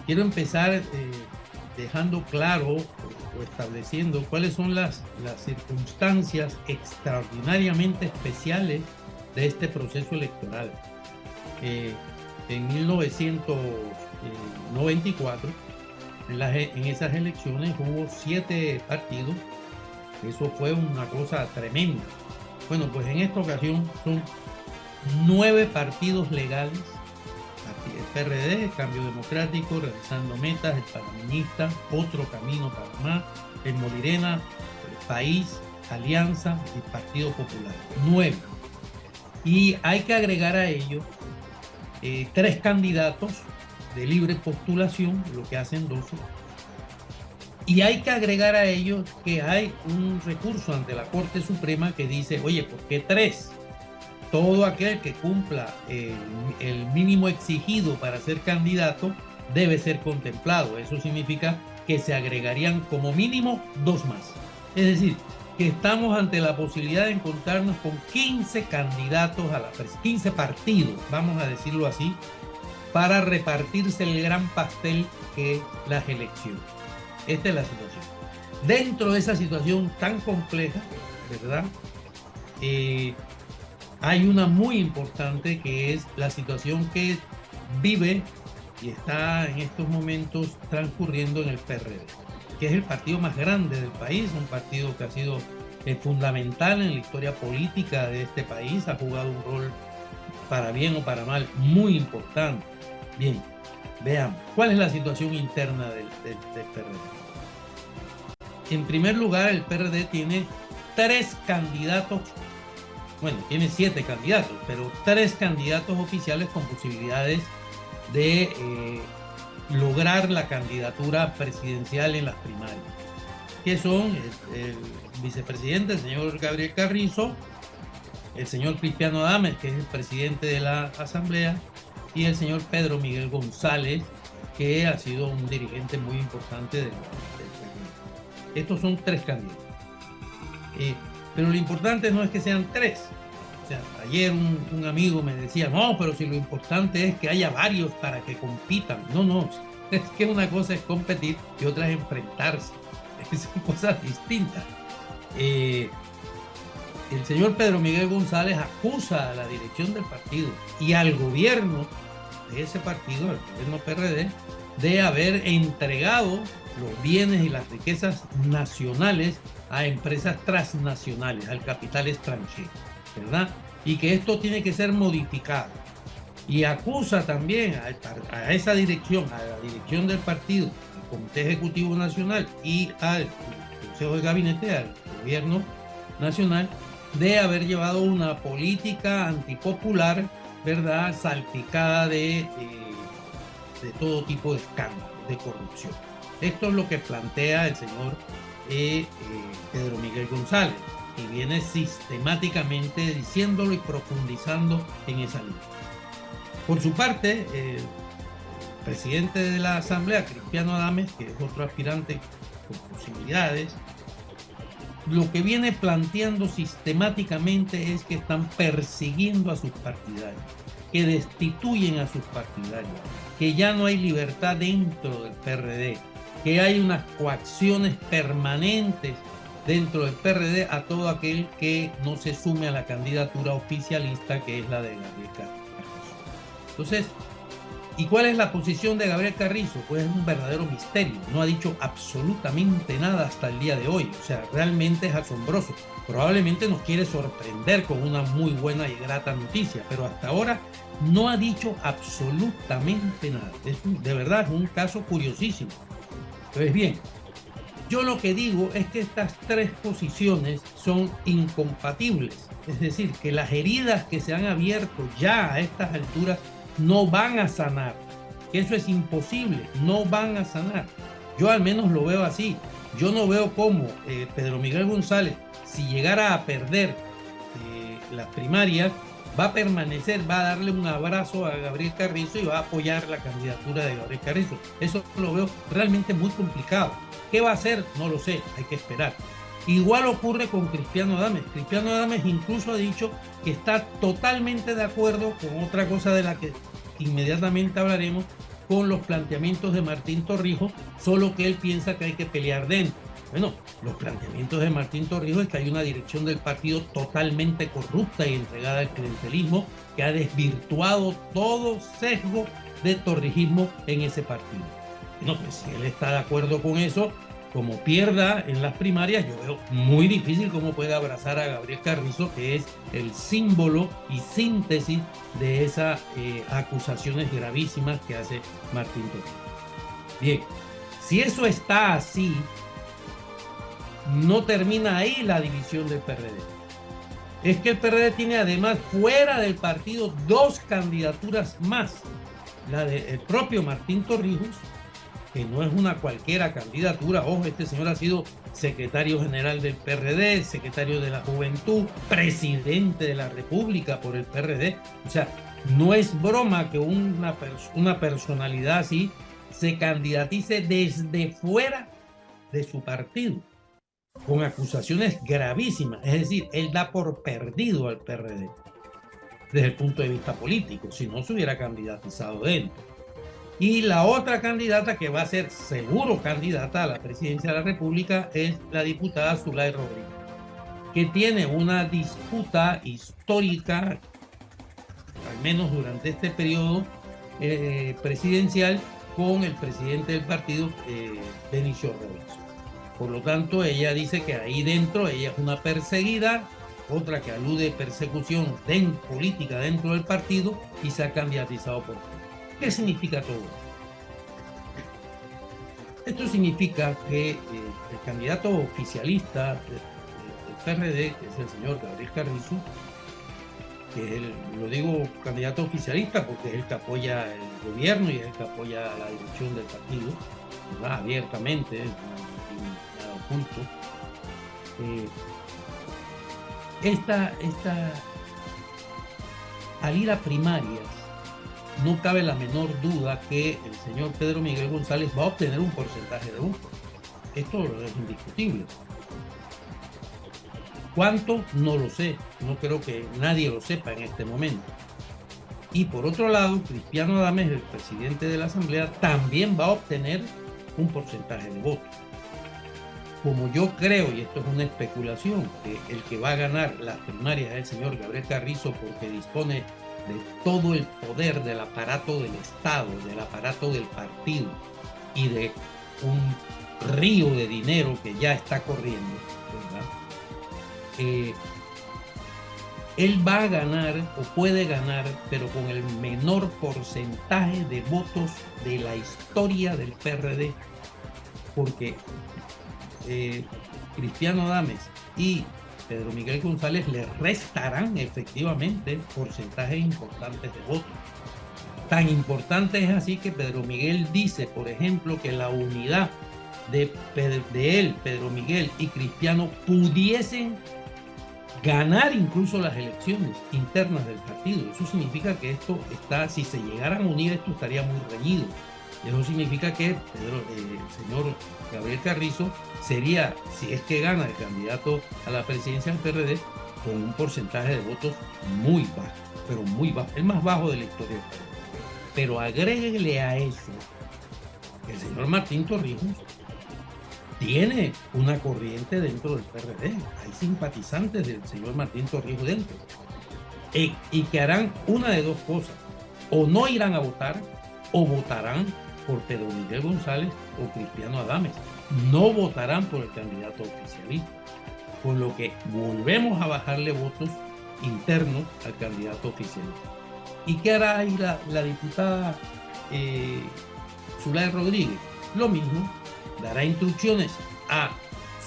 Quiero empezar dejando claro o estableciendo cuáles son las circunstancias extraordinariamente especiales de este proceso electoral. En 1994, en esas elecciones hubo 7 partidos. Eso fue una cosa tremenda. Bueno, pues en esta ocasión son 9 partidos legales: el PRD, el Cambio Democrático, Realizando Metas, el Panameñista, Otro Camino Panamá, el Molirena, el País, Alianza y Partido Popular. 9. Y hay que agregar a ello 3 candidatos de libre postulación, lo que hacen 12. Y hay que agregar a ello que hay un recurso ante la Corte Suprema que dice, oye, ¿por qué 3? Todo aquel que cumpla el mínimo exigido para ser candidato debe ser contemplado. Eso significa que se agregarían como mínimo 2 más. Es decir, que estamos ante la posibilidad de encontrarnos con 15 candidatos a la presidencia, 15 partidos, vamos a decirlo así, para repartirse el gran pastel que es las elecciones. Esta es la situación. Dentro de esa situación tan compleja, ¿verdad? Hay una muy importante que es la situación que vive y está en estos momentos transcurriendo en el PRD, que es el partido más grande del país, un partido que ha sido fundamental en la historia política de este país, ha jugado un rol, para bien o para mal, muy importante. Bien, veamos, ¿cuál es la situación interna del PRD? En primer lugar, el PRD tiene 3 candidatos, bueno, tiene 7 candidatos, pero 3 candidatos oficiales con posibilidades de lograr la candidatura presidencial en las primarias, que son el vicepresidente, el señor Gabriel Carrizo, el señor Cristiano Adames, que es el presidente de la Asamblea, y el señor Pedro Miguel González, que ha sido un dirigente muy importante del PRD. Estos son 3 candidatos. Pero lo importante no es que sean 3. O sea, ayer un amigo me decía, no, pero si lo importante es que haya varios para que compitan. No, es que una cosa es competir y otra es enfrentarse. Son cosas distintas. El señor Pedro Miguel González acusa a la dirección del partido y al gobierno de ese partido, el gobierno PRD, de haber entregado los bienes y las riquezas nacionales a empresas transnacionales, al capital extranjero, ¿verdad? Y que esto tiene que ser modificado. Y acusa también a esa dirección, a la dirección del partido, al Comité Ejecutivo Nacional y al Consejo de Gabinete, al Gobierno Nacional, de haber llevado una política antipopular, ¿verdad?, salpicada de todo tipo de escándalos, de corrupción. Esto es lo que plantea el señor Pedro Miguel González, y viene sistemáticamente diciéndolo y profundizando en esa línea. Por su parte, el presidente de la Asamblea, Cristiano Adames, que es otro aspirante con posibilidades, lo que viene planteando sistemáticamente es que están persiguiendo a sus partidarios, que destituyen a sus partidarios, que ya no hay libertad dentro del PRD, que hay unas coacciones permanentes dentro del PRD a todo aquel que no se sume a la candidatura oficialista, que es la de Gabriel Carrizo. Entonces, ¿y cuál es la posición de Gabriel Carrizo? Pues es un verdadero misterio. No ha dicho absolutamente nada hasta el día de hoy. O sea, realmente es asombroso. Probablemente nos quiere sorprender con una muy buena y grata noticia, pero hasta ahora no ha dicho absolutamente nada. De verdad, es un caso curiosísimo. Pues bien, yo lo que digo es que estas 3 posiciones son incompatibles. Es decir, que las heridas que se han abierto ya a estas alturas no van a sanar. Eso es imposible, no van a sanar. Yo al menos lo veo así. Yo no veo cómo Pedro Miguel González, si llegara a perder las primarias, va a permanecer, va a darle un abrazo a Gabriel Carrizo y va a apoyar la candidatura de Gabriel Carrizo. Eso lo veo realmente muy complicado. ¿Qué va a hacer? No lo sé, hay que esperar. Igual ocurre con Cristiano Adames. Cristiano Adames incluso ha dicho que está totalmente de acuerdo con otra cosa de la que inmediatamente hablaremos, con los planteamientos de Martín Torrijos, solo que él piensa que hay que pelear dentro. Bueno, los planteamientos de Martín Torrijos es que hay una dirección del partido totalmente corrupta y entregada al clientelismo que ha desvirtuado todo sesgo de torrijismo en ese partido. Bueno, pues si él está de acuerdo con eso, como pierda en las primarias, yo veo muy difícil cómo puede abrazar a Gabriel Carrizo, que es el símbolo y síntesis de esas acusaciones gravísimas que hace Martín Torrijos. Bien, si eso está así, no termina ahí la división del PRD. Es que el PRD tiene además fuera del partido dos candidaturas más. La del propio Martín Torrijos, que no es una cualquiera candidatura. Ojo, este señor ha sido secretario general del PRD, secretario de la Juventud, presidente de la República por el PRD. O sea, no es broma que una personalidad así se candidatice desde fuera de su partido, con acusaciones gravísimas. Es decir, él da por perdido al PRD desde el punto de vista político, si no se hubiera candidatizado dentro. Y la otra candidata que va a ser seguro candidata a la presidencia de la República es la diputada Zulay Rodríguez, que tiene una disputa histórica, al menos durante este periodo presidencial, con el presidente del partido, Benicio Robinson. Por lo tanto, ella dice que ahí dentro ella es una perseguida, otra que alude persecución política dentro del partido, y se ha candidatizado por todo. ¿Qué significa todo esto? Esto significa que el candidato oficialista del PRD, que es el señor Gabriel Carrizo, que es lo digo candidato oficialista porque es el que apoya el gobierno y es el que apoya la dirección del partido, ¿verdad? Abiertamente, nada oculto. Al ir a primarias, no cabe la menor duda que el señor Pedro Miguel González va a obtener un porcentaje de votos. Esto es indiscutible. ¿Cuánto? No lo sé. No creo que nadie lo sepa en este momento. Y por otro lado, Cristiano Adames, el presidente de la Asamblea, también va a obtener un porcentaje de votos. Como yo creo, y esto es una especulación, que el que va a ganar las primarias es el señor Gabriel Carrizo porque dispone de todo el poder del aparato del Estado, del aparato del partido y de un río de dinero que ya está corriendo, ¿verdad? Él va a ganar o puede ganar, pero con el menor porcentaje de votos de la historia del PRD, porque Cristiano Adames y Pedro Miguel González le restarán efectivamente porcentajes importantes de votos. Tan importante es así que Pedro Miguel dice, por ejemplo, que la unidad de él, Pedro Miguel y Cristiano pudiesen ganar incluso las elecciones internas del partido. Eso significa que esto está, si se llegaran a unir, esto estaría muy reñido. Eso significa que el señor Gabriel Carrizo sería, si es que gana el candidato a la presidencia del PRD, con un porcentaje de votos muy bajo, pero muy bajo, el más bajo de la historia del PRD. Pero agréguele a eso que el señor Martín Torrijos tiene una corriente dentro del PRD. Hay simpatizantes del señor Martín Torrijos dentro. Y que harán una de dos cosas. O no irán a votar, o votarán por Pedro Miguel González o Cristiano Adames. No votarán por el candidato oficialista. Con lo que volvemos a bajarle votos internos al candidato oficialista. ¿Y qué hará ahí la diputada Zulay Rodríguez? Lo mismo. Dará instrucciones a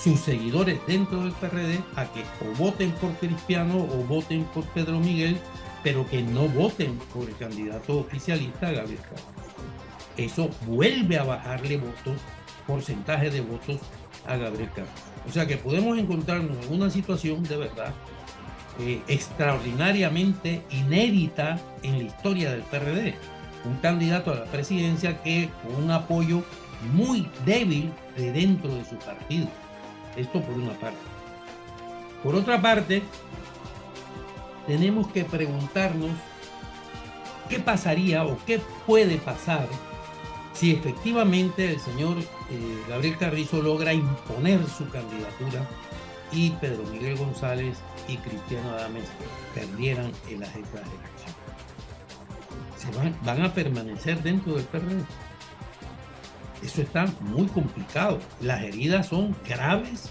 sus seguidores dentro del PRD a que o voten por Cristiano o voten por Pedro Miguel, pero que no voten por el candidato oficialista Gabriel Carrizo. Eso vuelve a bajarle votos, porcentaje de votos a Gabriel Carrizo. O sea que podemos encontrarnos en una situación de verdad extraordinariamente inédita en la historia del PRD. Un candidato a la presidencia que con un apoyo muy débil de dentro de su partido. Esto por una parte. Por otra parte, tenemos que preguntarnos qué pasaría o qué puede pasar si efectivamente el señor Gabriel Carrizo logra imponer su candidatura y Pedro Miguel González y Cristiano Adames perdieran en las elecciones. Van a permanecer dentro del PRD. Eso está muy complicado. Las heridas son graves.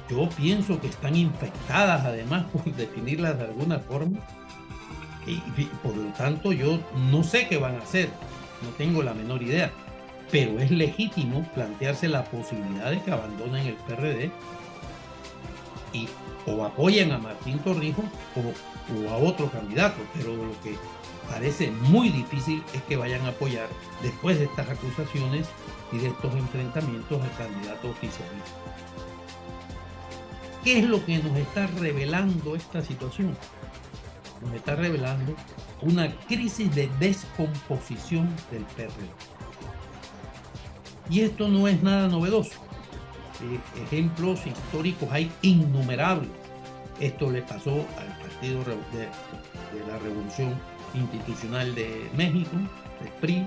Yo pienso que están infectadas, además, por definirlas de alguna forma. Y por lo tanto, yo no sé qué van a hacer. No tengo la menor idea. Pero es legítimo plantearse la posibilidad de que abandonen el PRD y o apoyen a Martín Torrijos o a otro candidato. Pero lo que parece muy difícil es que vayan a apoyar, después de estas acusaciones y de estos enfrentamientos, al candidato oficialista. ¿Qué es lo que nos está revelando esta situación? Nos está revelando una crisis de descomposición del PRD. Y esto no es nada novedoso. Ejemplos históricos hay innumerables. Esto le pasó al Partido de la Revolución Institucional de México, el PRI.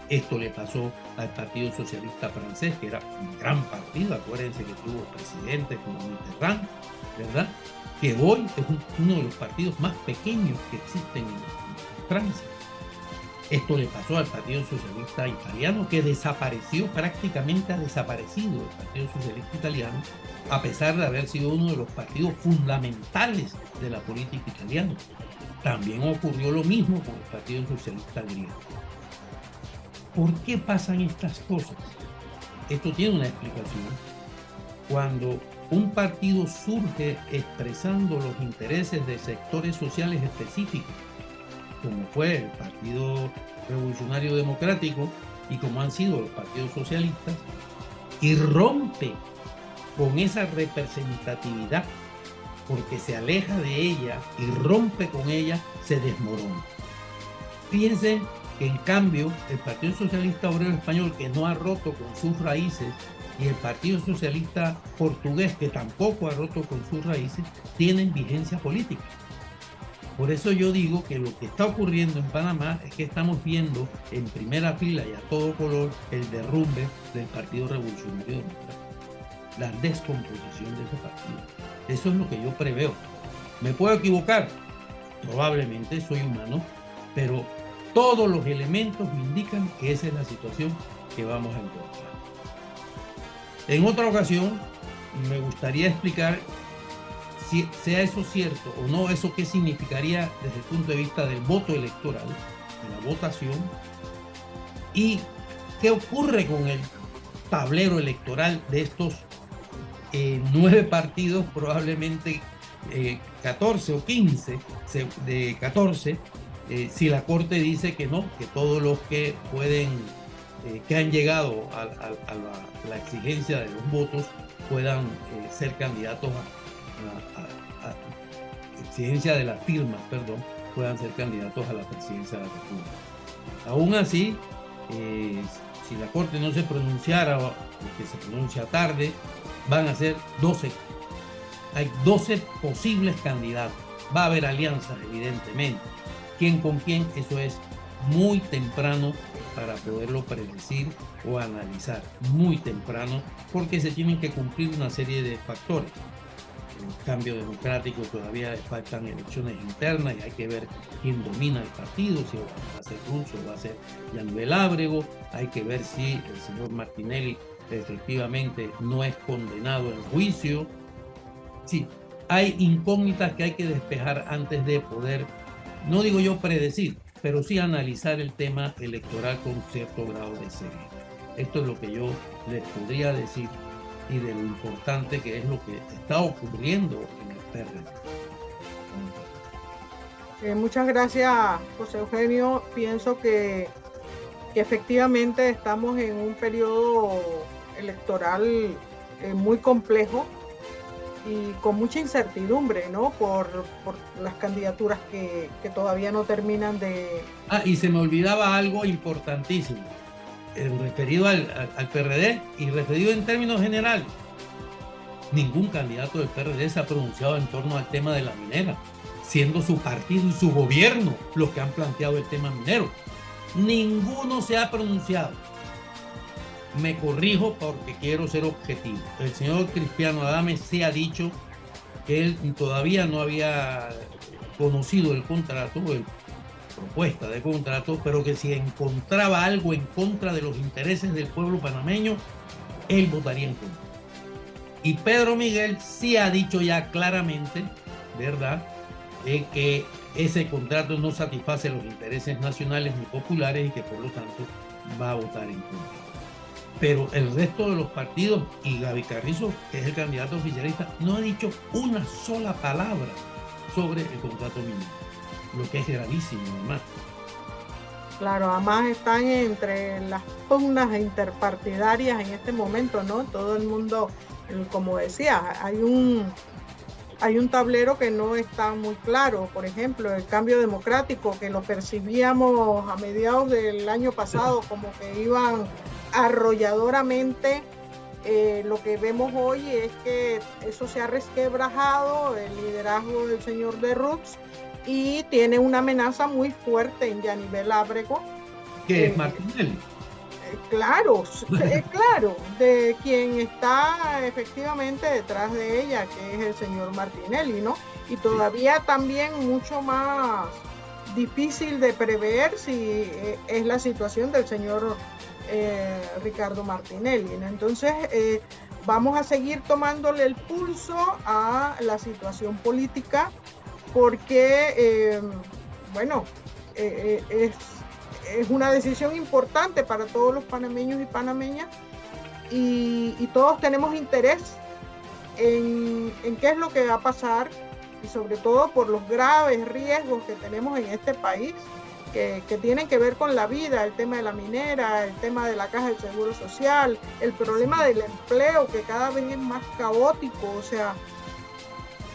Esto le pasó al Partido Socialista Francés, que era un gran partido. Acuérdense que tuvo presidentes como Mitterrand, ¿verdad? Que hoy es uno de los partidos más pequeños que existen en Francia. Esto le pasó al Partido Socialista Italiano, que desapareció, prácticamente ha desaparecido el Partido Socialista Italiano, a pesar de haber sido uno de los partidos fundamentales de la política italiana. También ocurrió lo mismo con el Partido Socialista Griego. ¿Por qué pasan estas cosas? Esto tiene una explicación. Cuando un partido surge expresando los intereses de sectores sociales específicos, como fue el Partido Revolucionario Democrático y como han sido los partidos socialistas, y rompe con esa representatividad porque se aleja de ella y rompe con ella, se desmorona. Fíjense que en cambio el Partido Socialista Obrero Español, que no ha roto con sus raíces, y el Partido Socialista Portugués, que tampoco ha roto con sus raíces, tienen vigencia política. Por eso yo digo que lo que está ocurriendo en Panamá es que estamos viendo en primera fila y a todo color el derrumbe del Partido Revolucionario Democrático, la descomposición de ese partido. Eso es lo que yo preveo. ¿Me puedo equivocar? Probablemente, soy humano, pero todos los elementos me indican que esa es la situación que vamos a encontrar. En otra ocasión, me gustaría explicar si sea eso cierto o no, eso qué significaría desde el punto de vista del voto electoral, de la votación, y qué ocurre con el tablero electoral de estos 9 partidos, probablemente 14 o 15 de 14, si la Corte dice que no, que todos los que pueden, que han llegado a la exigencia de los votos puedan ser candidatos exigencia de las firmas, perdón, puedan ser candidatos a la presidencia de la República. Aún así, si la Corte no se pronunciara, porque se pronuncia tarde, van a ser 12. Hay 12 posibles candidatos. Va a haber alianzas, evidentemente. ¿Quién con quién? Eso es muy temprano para poderlo predecir o analizar. Muy temprano, porque se tienen que cumplir una serie de factores. El cambio democrático, todavía faltan elecciones internas y hay que ver quién domina el partido, si va a ser Russo o va a ser Yanivel Ábrego. Hay que ver si el señor Martinelli efectivamente no es condenado en juicio. Sí, hay incógnitas que hay que despejar antes de poder, no digo yo predecir, pero sí analizar el tema electoral con cierto grado de seriedad. Esto es lo que yo les podría decir y de lo importante que es lo que está ocurriendo en el PRD. Muchas gracias, José Eugenio. Pienso que efectivamente estamos en un periodo electoral muy complejo y con mucha incertidumbre, ¿no? Por las candidaturas que todavía no terminan de... Y se me olvidaba algo importantísimo, referido al PRD y referido en términos generales. Ningún candidato del PRD se ha pronunciado en torno al tema de la minera, siendo su partido y su gobierno los que han planteado el tema minero. Ninguno se ha pronunciado. me corrijo porque quiero ser objetivo. El señor Cristiano Adames sí ha dicho que él todavía no había conocido el contrato, el propuesta de contrato, pero que si encontraba algo en contra de los intereses del pueblo panameño, él votaría en contra. Y Pedro Miguel sí ha dicho ya claramente, ¿verdad?, que ese contrato no satisface los intereses nacionales ni populares y que por lo tanto va a votar en contra. Pero el resto de los partidos y Gaby Carrizo, que es el candidato oficialista, no ha dicho una sola palabra sobre el contrato minero, lo que es gravísimo además. Claro, además están entre las pugnas interpartidarias en este momento, ¿no? Todo el mundo, como decía, hay un tablero que no está muy claro. Por ejemplo, el Cambio Democrático, que lo percibíamos a mediados del año pasado como que iban arrolladoramente, lo que vemos hoy es que eso se ha resquebrajado, el liderazgo del señor de Rux, y tiene una amenaza muy fuerte en Yanivel Ábrego. Que es Martinelli. Claro, claro, de quien está efectivamente detrás de ella, que es el señor Martinelli, ¿no? Y todavía también mucho más difícil de prever si es la situación del señor Ricardo Martinelli, ¿no? Entonces vamos a seguir tomándole el pulso a la situación política porque, bueno, es una decisión importante para todos los panameños y panameñas y todos tenemos interés en qué es lo que va a pasar y sobre todo por los graves riesgos que tenemos en este país que tienen que ver con la vida, el tema de la minera, el tema de la Caja del Seguro Social, el problema del empleo que cada vez es más caótico, o sea,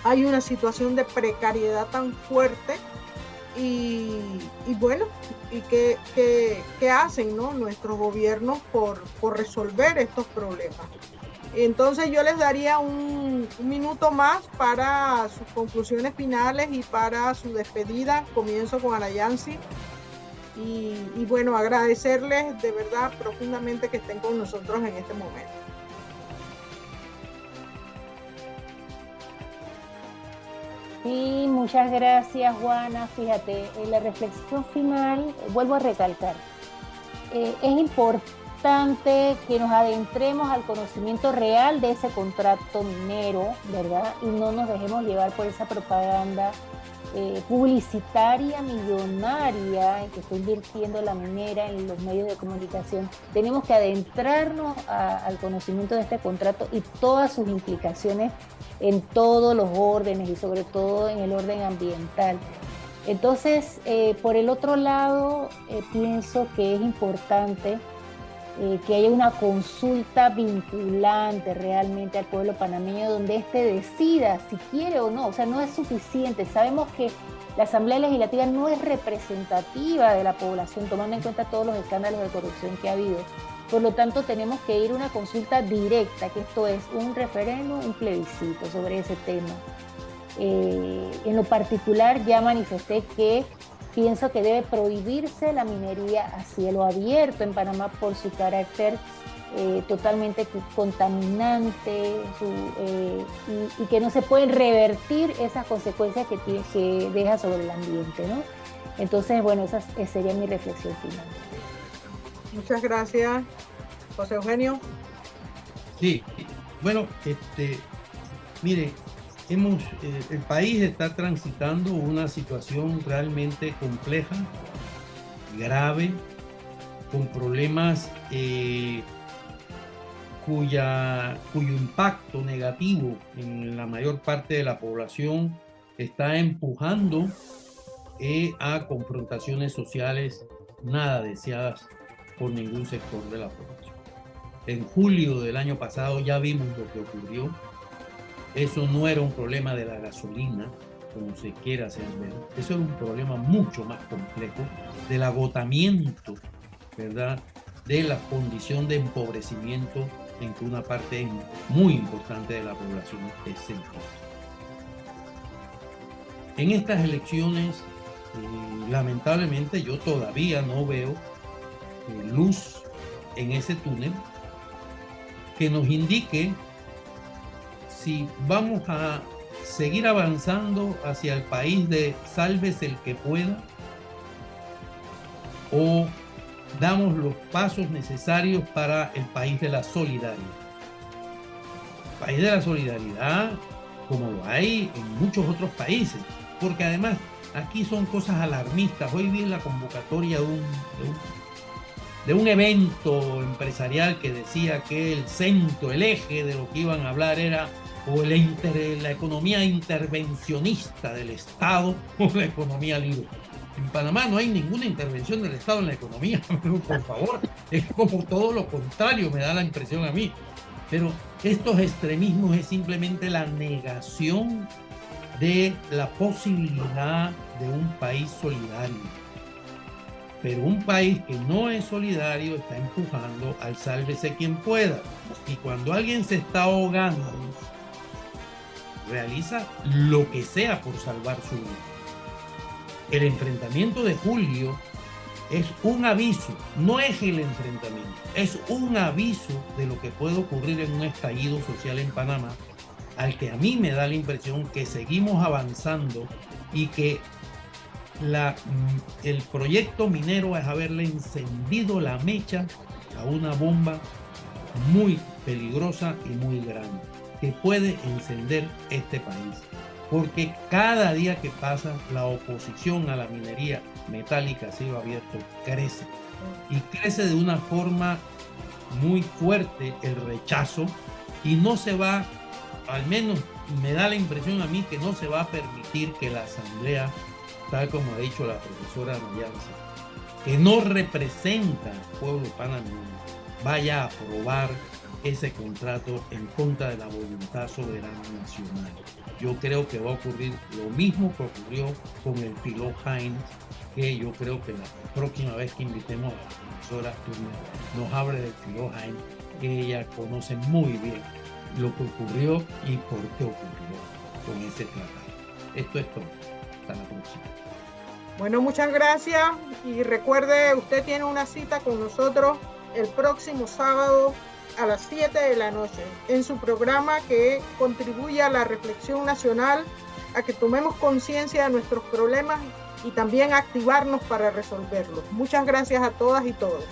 hay una situación de precariedad tan fuerte y bueno, y qué hacen, ¿no?, nuestros gobiernos por resolver estos problemas. Entonces yo les daría un minuto más para sus conclusiones finales y para su despedida. Comienzo con Anayansi y bueno, agradecerles de verdad profundamente que estén con nosotros en este momento. Sí, muchas gracias, Juana. Fíjate, en la reflexión final, vuelvo a recalcar, es importante que nos adentremos al conocimiento real de ese contrato minero, ¿verdad? Y no nos dejemos llevar por esa propaganda publicitaria millonaria en que está invirtiendo la minera en los medios de comunicación. Tenemos que adentrarnos al conocimiento de este contrato y todas sus implicaciones en todos los órdenes y sobre todo en el orden ambiental. Entonces, por el otro lado, pienso que es importante que haya una consulta vinculante realmente al pueblo panameño donde éste decida si quiere o no. O sea, no es suficiente. Sabemos que la Asamblea Legislativa no es representativa de la población, tomando en cuenta todos los escándalos de corrupción que ha habido. Por lo tanto, tenemos que ir a una consulta directa, que esto es un referéndum, un plebiscito sobre ese tema. En lo particular, ya manifesté que pienso que debe prohibirse la minería a cielo abierto en Panamá por su carácter totalmente contaminante y que no se pueden revertir esas consecuencias que deja sobre el ambiente, ¿no? Entonces, bueno, esa sería mi reflexión final. Muchas gracias, José Eugenio. Sí, bueno, mire, el país está transitando una situación realmente compleja, grave, con problemas cuyo impacto negativo en la mayor parte de la población está empujando a confrontaciones sociales nada deseadas por ningún sector de la población. En julio del año pasado ya vimos lo que ocurrió. Eso no era un problema de la gasolina, como se quiera hacer ver. Eso era un problema mucho más complejo del agotamiento, ¿verdad?, de la condición de empobrecimiento en que una parte muy importante de la población se encuentra. En estas elecciones, lamentablemente, yo todavía no veo luz en ese túnel, que nos indique si vamos a seguir avanzando hacia el país de sálvese el que pueda, o damos los pasos necesarios para el país de la solidaridad. El país de la solidaridad, como lo hay en muchos otros países, porque además aquí son cosas alarmistas. Hoy vi la convocatoria de un evento empresarial que decía que el centro, el eje de lo que iban a hablar era o la economía intervencionista del Estado o la economía libre. En Panamá no hay ninguna intervención del Estado en la economía, por favor, es como todo lo contrario, me da la impresión a mí. Pero estos extremismos es simplemente la negación de la posibilidad de un país solidario. Pero un país que no es solidario está empujando al sálvese quien pueda. Y cuando alguien se está ahogando, realiza lo que sea por salvar su vida. El enfrentamiento de julio es un aviso, no es el enfrentamiento, es un aviso de lo que puede ocurrir en un estallido social en Panamá, al que a mí me da la impresión que seguimos avanzando y que el proyecto minero es haberle encendido la mecha a una bomba muy peligrosa y muy grande, que puede encender este país. Porque cada día que pasa, la oposición a la minería metálica a cielo abierto crece. Y crece de una forma muy fuerte el rechazo, y no se va, al menos me da la impresión a mí, que no se va a permitir que la asamblea, tal como ha dicho la profesora Mayanza, que no representa al pueblo panameño, vaya a aprobar ese contrato en contra de la voluntad soberana nacional. Yo creo que va a ocurrir lo mismo que ocurrió con el Filó Hines, que yo creo que la próxima vez que invitemos a la profesora Turner nos hable del Filó Hines, que ella conoce muy bien lo que ocurrió y por qué ocurrió con ese tratado. Esto es todo. Hasta la próxima. Bueno, muchas gracias, y recuerde, usted tiene una cita con nosotros el próximo sábado a las 7 de la noche en su programa que contribuye a la reflexión nacional, a que tomemos conciencia de nuestros problemas y también activarnos para resolverlos. Muchas gracias a todas y todos.